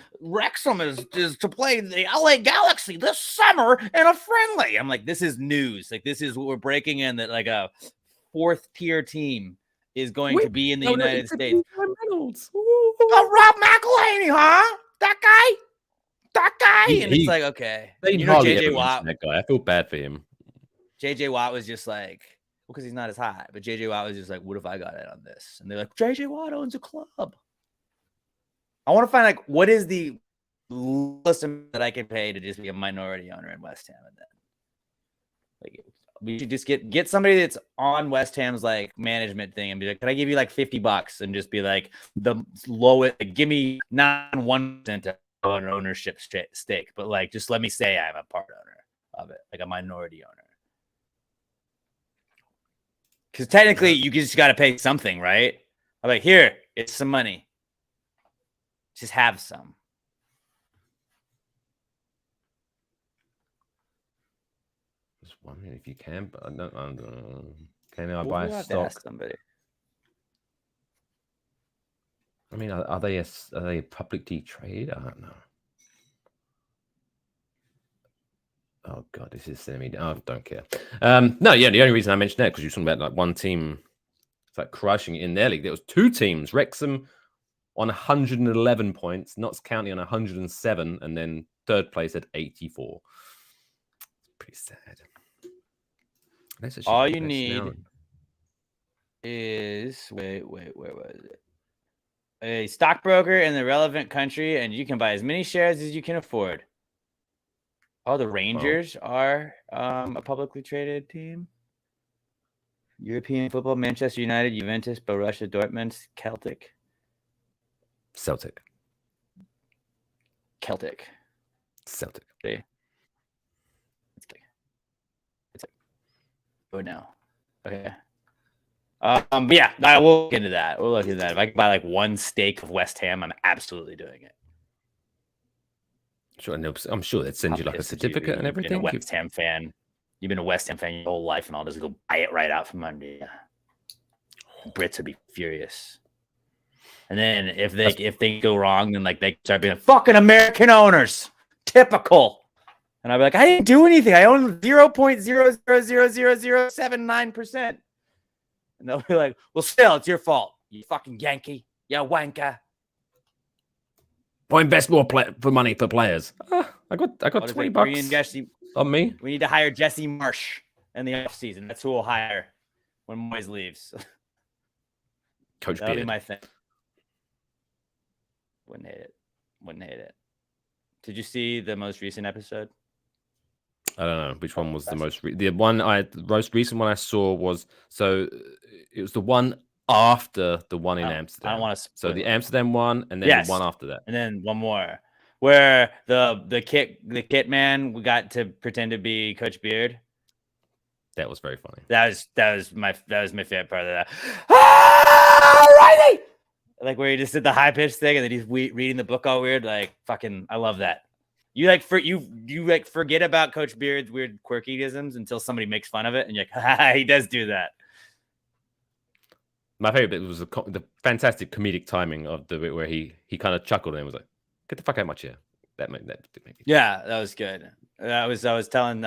is to play the LA Galaxy this summer in a friendly. I'm like, this is news. Like, this is what we're breaking in, that like a 4th-tier team is going to be in the United States. Oh, Rob McElhaney, huh? That guy? And it's like, okay. You know, JJ Watt. That guy. I feel bad for him. JJ Watt was just like, because he's not as hot, but JJ Watt was just like, what if I got it on this? And they're like, JJ Watt owns a club. I want to find like, what is the lowest amount that I can pay to just be a minority owner in West Ham? And then like, we should just get somebody that's on West Ham's like management thing and be like, can I give you like $50 and just be like the lowest, like, give me not 1% of an ownership stake, but like, just let me say I'm a part owner of it, like a minority owner. Because technically, you just got to pay something, right? I'm like, here, it's some money. Just have some. Just wondering if you can, but I don't. Can I buy a stock? Ask somebody. I mean, are they a publicly traded? I don't know. Oh God, this is sending me. I don't care. No, yeah. The only reason I mentioned that because you're talking about like one team, it's like crushing it in their league. There was 2 teams: Wrexham on 111 points, Notts County on 107, and then third place at 84. It's pretty sad. All you need is where was it? A stockbroker in the relevant country, and you can buy as many shares as you can afford. Oh, the Rangers are a publicly traded team. European football: Manchester United, Juventus, Borussia Dortmund, Celtic. Celtic. See? It's like, oh no. Okay. But yeah, we'll look into that. We'll look into that. If I can buy like 1 stake of West Ham, I'm absolutely doing it. Sure, no, I'm sure they'd send you like a certificate and everything. You've been a West Ham fan. You've been a West Ham fan your whole life, and I'll just go buy it right out from under you. The Brits would be furious. And then if they go wrong, then like they start being like, fucking American owners, typical. And I'll be like, I didn't do anything. I own 0.0000079%. And they'll be like, well, still, it's your fault. You fucking Yankee. You wanker. Why invest more money for players? I got $20 on me. We need to hire Jesse Marsh in the offseason. That's who we'll hire when Moyes leaves. Coach That'll Beard. be my thing. Wouldn't hate it. Did you see the most recent episode? I don't know which one was the most. The most recent one I saw was it was the one after the one in Amsterdam. I don't want to. So the Amsterdam one, and then the one after that, and then one more where the kit man we got to pretend to be Coach Beard. That was very funny. That was my favorite part of that. Riley! Like where he just did the high pitched thing and then he's reading the book all weird. Like fucking, I love that. You forget about Coach Beard's weird quirkyisms until somebody makes fun of it, and you're like, he does do that. My favorite bit was the fantastic comedic timing of the bit where he kind of chuckled and was like, "Get the fuck out of my chair." That did make it. Yeah, that was good. I was telling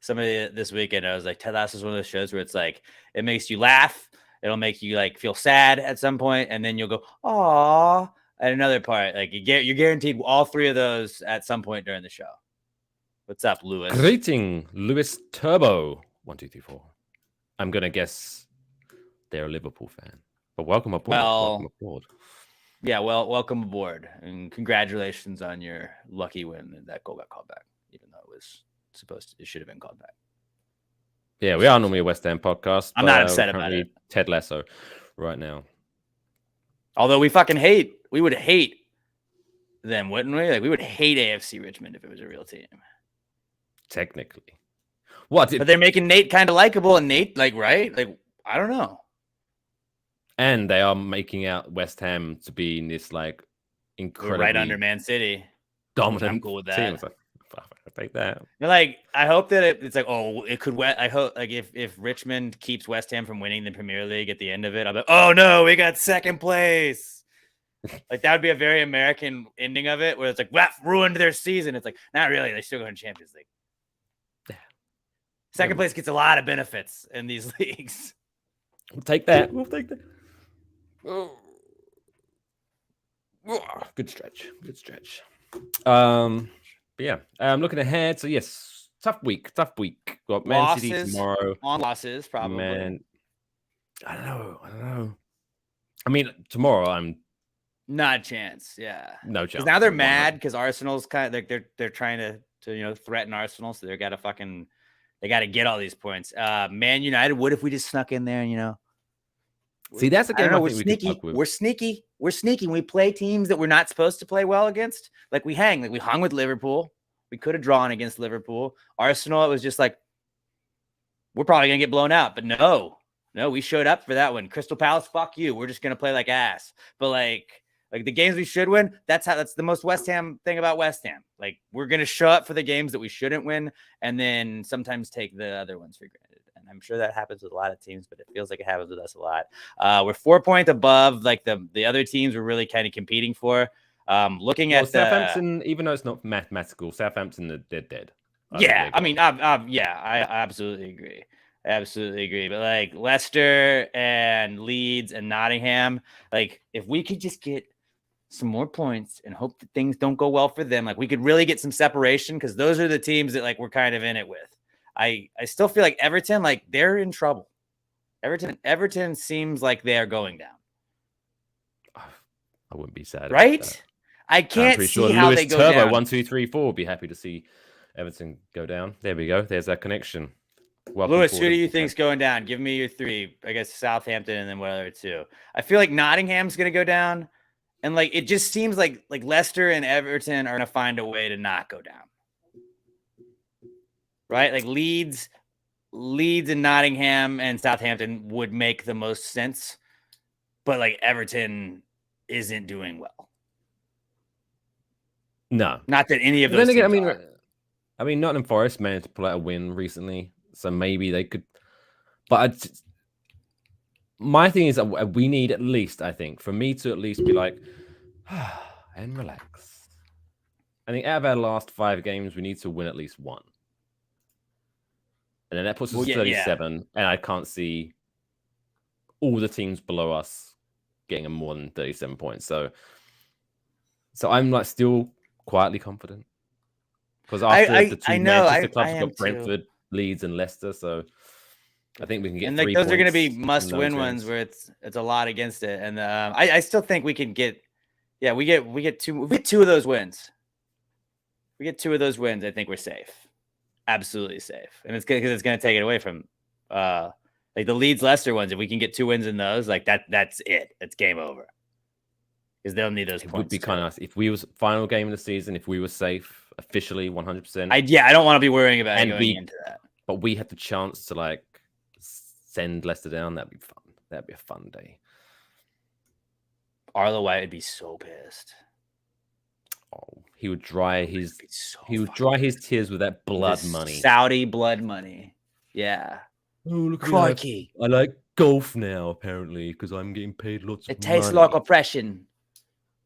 somebody this weekend, I was like, Ted Lasso is one of those shows where it's like it makes you laugh, it'll make you like feel sad at some point, and then you'll go, "Aw." At another part, like you're guaranteed all 3 of those at some point during the show. What's up, Lewis? Greeting, Lewis Turbo 1234. I'm gonna guess they're a Liverpool fan, but welcome aboard. Welcome aboard. Yeah, well, welcome aboard, and congratulations on your lucky win. That goal got called back, even though it should have been called back. Yeah, we are normally a West Ham podcast. I'm not upset about it. Ted Lasso right now. Although we would hate them, wouldn't we? Like we would hate AFC Richmond if it was a real team. Technically. What? But they're making Nate kind of likable, and Nate, like, right? Like, I don't know. And they are making out West Ham to be in this like We're incredibly right under Man City. dominant I'm cool with team. that. It's like, fuck, I take that. But, like, I hope that it's like, oh, it could. I hope like if Richmond keeps West Ham from winning the Premier League at the end of it, I'll be like, oh no, we got second place. Like that would be a very American ending of it, where it's like, well, ruined their season. It's like, not really. They still go in Champions League. Second place gets a lot of benefits in these leagues. We'll take that. We'll take that. Good stretch. Good stretch. But yeah, I'm looking ahead. So yes, tough week. Got Man City tomorrow. On losses, probably. Man, I don't know. I mean, tomorrow I'm not a chance. Yeah, no chance. Because now they're mad because Arsenal's kind of like they're trying to threaten Arsenal, so they got to get all these points. Man United, what if we just snuck in there and see, that's a game we're sneaky. We're sneaky. We're sneaky. We play teams that we're not supposed to play well against. Like we hung with Liverpool. We could have drawn against Liverpool. Arsenal, it was just like, we're probably going to get blown out. But no, we showed up for that one. Crystal Palace, fuck you. We're just going to play like ass. But like the games we should win, that's the most West Ham thing about West Ham. Like we're going to show up for the games that we shouldn't win and then sometimes take the other ones for granted. And I'm sure that happens with a lot of teams, but it feels like it happens with us a lot. We're 4 points above like the other teams we're really kind of competing for. Looking at Southampton, even though it's not mathematical, Southampton, they're dead. Yeah, I mean, I absolutely agree. But like Leicester and Leeds and Nottingham, like if we could just get some more points and hope that things don't go well for them, like we could really get some separation because those are the teams that like we're kind of in it with. I still feel like Everton, like they're in trouble. Everton seems like they are going down. I wouldn't be sad, right? I can't see sure how Lewis they go Turbo down. 1, 2, 3, 4 would be happy to see Everton go down. There we go. There's that connection. Welcome Lewis, who forward. do you think's going down? Give me your three. I guess Southampton and then what other two? I feel like Nottingham's going to go down, and like it just seems like Leicester and Everton are going to find a way to not go down. Right? Like Leeds and Nottingham and Southampton would make the most sense, but like Everton isn't doing well. No, not that any of but those. Then again, I mean, Nottingham Forest managed to pull out a win recently, so maybe they could. But my thing is that we need at least, I think, for me to at least be like, and relax. I think out of our last 5 games, we need to win at least one. And then that puts us at 37, and I can't see all the teams below us getting a more than 37 points. So I'm like still quietly confident because after the two Manchester clubs, we've got Brentford, Leeds, and Leicester. So I think we can get. And like those are going to be must-win ones where it's a lot against it. And I still think we can get. Yeah, we get two of those wins. We get 2 of those wins. I think we're safe. Absolutely safe, and it's because it's going to take it away from like the Leeds Leicester ones. If we can get 2 wins in those, like that's it. It's game over because they'll need those points. It would be kind of nice if we was final game of the season. If we were safe officially 100%. I don't want to be worrying about it going into that. But we had the chance to like send Leicester down. That'd be fun. That'd be a fun day. Arlo White would be so pissed. Oh, he would dry his tears with that blood money. Saudi blood money. Yeah. Oh, look, crikey. I like golf now, apparently, because I'm getting paid lots of money. It tastes like oppression.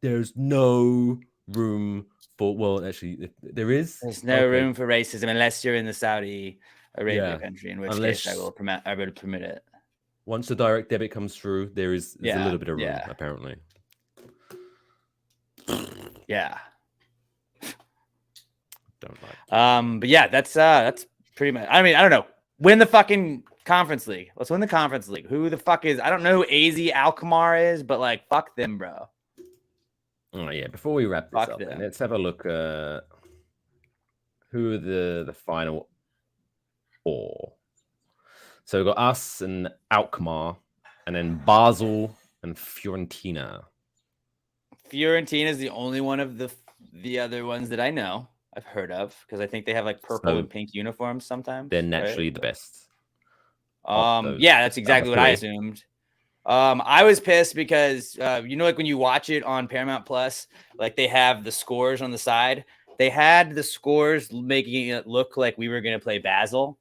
There's no room for, well, actually, there is. There's no room for racism unless you're in the Saudi Arabia country, in which case I will permit it. Once the direct debit comes through, there's a little bit of room, apparently. Yeah. Don't like. But yeah, that's pretty much. I mean, I don't know. Win the fucking conference league. Let's win the conference league. Who the fuck is? I don't know who AZ Alkmaar is, but like, fuck them, bro. Oh yeah. Before we wrap this up, let's have a look. Who are the final 4? So we've got us and Alkmaar, and then Basel and Fiorentina. Fiorentina is the only one of the other ones that I know I've heard of because I think they have like purple So and pink uniforms sometimes. they're right? naturally the best. of those Yeah, that's exactly other what I three. assumed. I was pissed because like when you watch it on Paramount Plus, like they have the scores on the side. They had the scores making it look like we were gonna play Basel,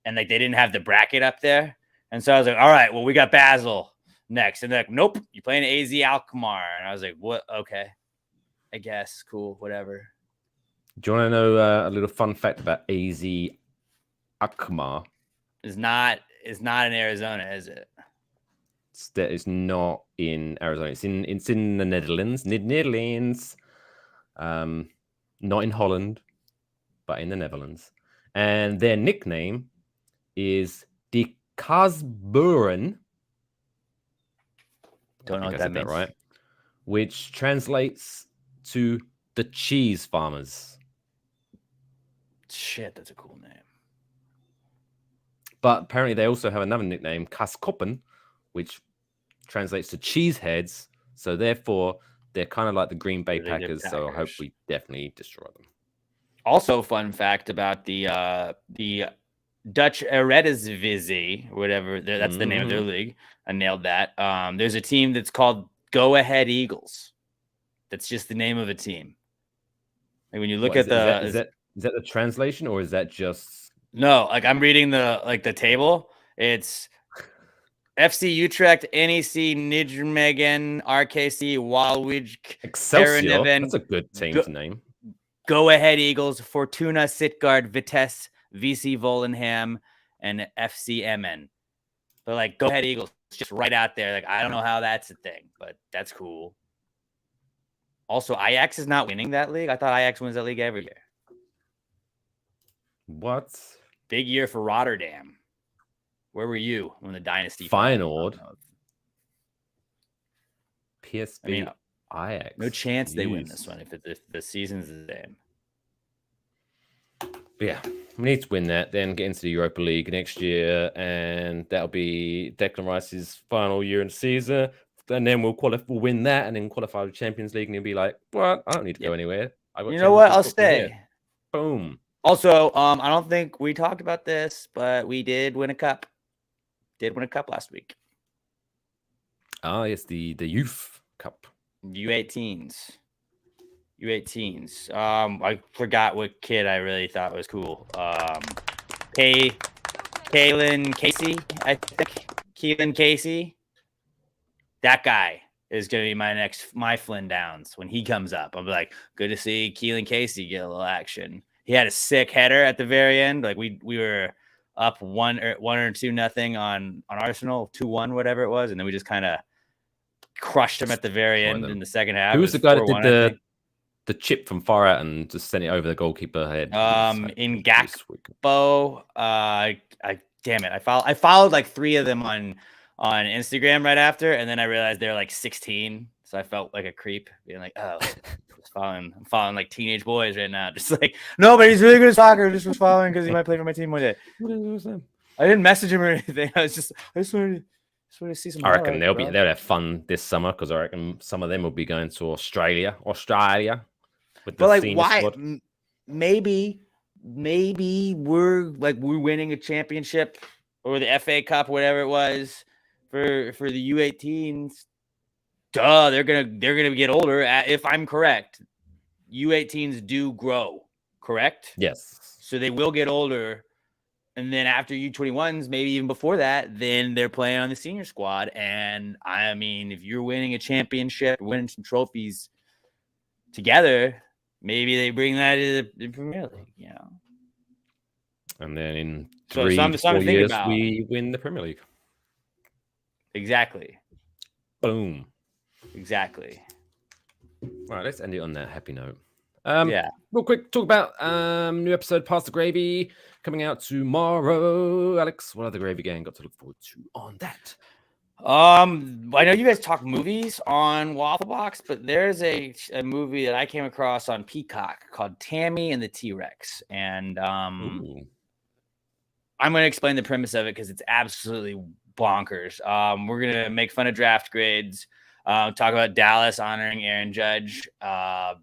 and like they didn't have the bracket up there. And so I was like, all right, well, we got Basel next. And they're like, nope, you're playing AZ Alkmaar. And I was like, what? Okay, I guess. Cool, whatever. Do you want to know a little fun fact about AZ Alkmaar? It's not in Arizona, is it? It's not in Arizona. It's in the Netherlands. Netherlands. Not in Holland, but in the Netherlands. And their nickname is the Kasburen. Don't know what I that said means. that right. Which translates to the cheese farmers. Shit, that's a cool name. But apparently they also have another nickname, Kaskoppen, which translates to cheeseheads. So therefore, they're kind of like the Green Bay Really good Packers. So I hope Packers. we definitely destroy them. Also, fun fact about the Dutch Eredivisie, whatever. That's the name of their league. I nailed that. There's a team that's called Go Ahead Eagles. That's just the name of a team. Like when you look at is that the translation, or is that just no? Like I'm reading the table. It's FC Utrecht, NEC, Nijmegen, RKC, Waalwijk, Excelsior? Herenveen, That's a good team to name. Go Ahead Eagles, Fortuna Sittard, Vitesse, VC Volendam, and FC Emmen. But like Go Ahead Eagles, just right out there. Like I don't know how that's a thing, but that's cool. Also, Ajax is not winning that league. I thought Ajax wins that league every year. What? Big year for Rotterdam. Where were you when the dynasty Feyenoord? PSV, I mean, Ajax. no chance they win this one if the season's the same. But yeah, we need to win that, then get into the Europa League next year, and that'll be Declan Rice's final year in the season. And then we'll win that, and then qualify the Champions League, and he'll be like, "Well, I don't need to go anywhere. I got You know what? Champions I'll League football stay. here." Boom. Also, I don't think we talked about this, but we did win a cup. Did win a cup last week. Ah, yes, the Youth Cup. U18s. I forgot what kid I really thought was cool. Keelan Casey, I think. Keelan Casey. That guy is going to be my Flynn Downs when he comes up. I'll be like, good to see Keelan Casey get a little action. He had a sick header at the very end. Like we were up 1-2 nothing on Arsenal, 2-1, whatever it was, and then we just kind of crushed him at the very end in the second half. Who was the guy that did the chip from far out and just sent it over the goalkeeper head? In Gakpo. Damn it. I followed like 3 of them on Instagram right after, and then I realized they're like 16. So I felt like a creep being like, oh, I'm following like teenage boys right now. Just like, no, but he's really good at soccer. Just was following because he might play for my team one day. I didn't message him or anything. I just wanted to see some. I reckon they'll have fun this summer, because I reckon some of them will be going to Australia. With the like, senior why? squad. Maybe we're winning a championship or the FA Cup, whatever it was, for the U18s. Duh, they're gonna get older. If I'm correct, U18s do grow, correct? Yes. So they will get older, and then after U21s, maybe even before that, then they're playing on the senior squad. And I mean, if you're winning a championship, winning some trophies together, maybe they bring that to the Premier League, you know. And then in 3 to 4 years, we win the Premier League. Exactly. Boom. Exactly. All right, let's end it on that happy note. Real quick, talk about new episode, Pass the Gravy, coming out tomorrow. Alex, what other Gravy Gang got to look forward to on that? I know you guys talk movies on Waffle Box, but there's a movie that I came across on Peacock called Tammy and the T-Rex. And I'm going to explain the premise of it because it's absolutely bonkers. We're going to make fun of draft grades. Talk about Dallas honoring Aaron Judge.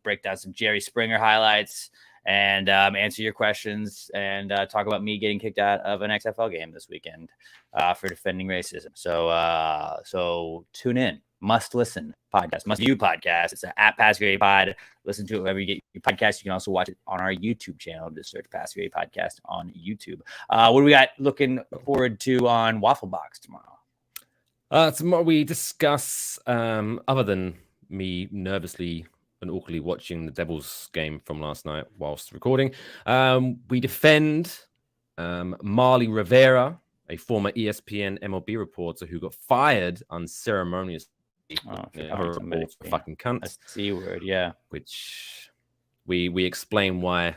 Break down some Jerry Springer highlights. And answer your questions and talk about me getting kicked out of an XFL game this weekend for defending racism. So tune in. Must listen podcast, must view podcast. It's at Pass Grade Pod. Listen to it wherever you get your podcast. You can also watch it on our YouTube channel. Just search Pass Grade Podcast on YouTube. What do we got looking forward to on Waffle Box tomorrow? Tomorrow we discuss, other than me nervously and awkwardly watching the Devils game from last night whilst recording, we defend Marley Rivera, a former ESPN MLB reporter who got fired unceremoniously. Fucking cunt. A C word, yeah. Which we explain why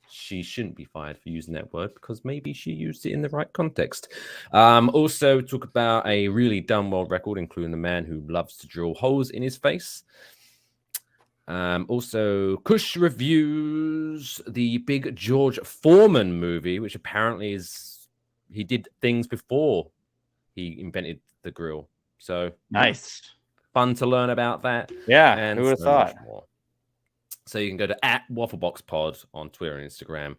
she shouldn't be fired for using that word, because maybe she used it in the right context. Also talk about a really dumb world record, including the man who loves to drill holes in his face. Also, Kush reviews the big George Foreman movie, which apparently he did things before he invented the grill. So nice, fun to learn about that. Yeah, and who would have thought? So you can go to @WaffleboxPod on Twitter and Instagram.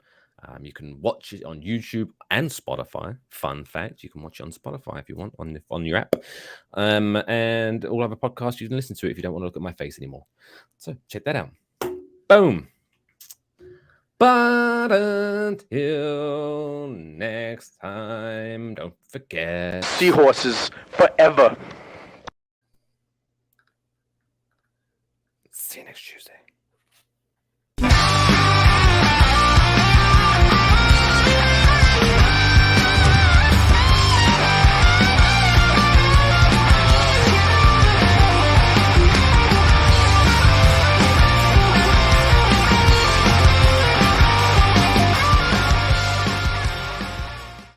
You can watch it on YouTube and Spotify. Fun fact: you can watch it on Spotify if you want on your app. And all other podcasts you can listen to it if you don't want to look at my face anymore. So check that out. Boom. But until next time, don't forget. Seahorses forever. See you next Tuesday.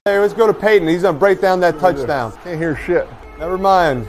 Hey, let's go to Peyton. He's going to break down that touchdown. Can't hear shit. Never mind.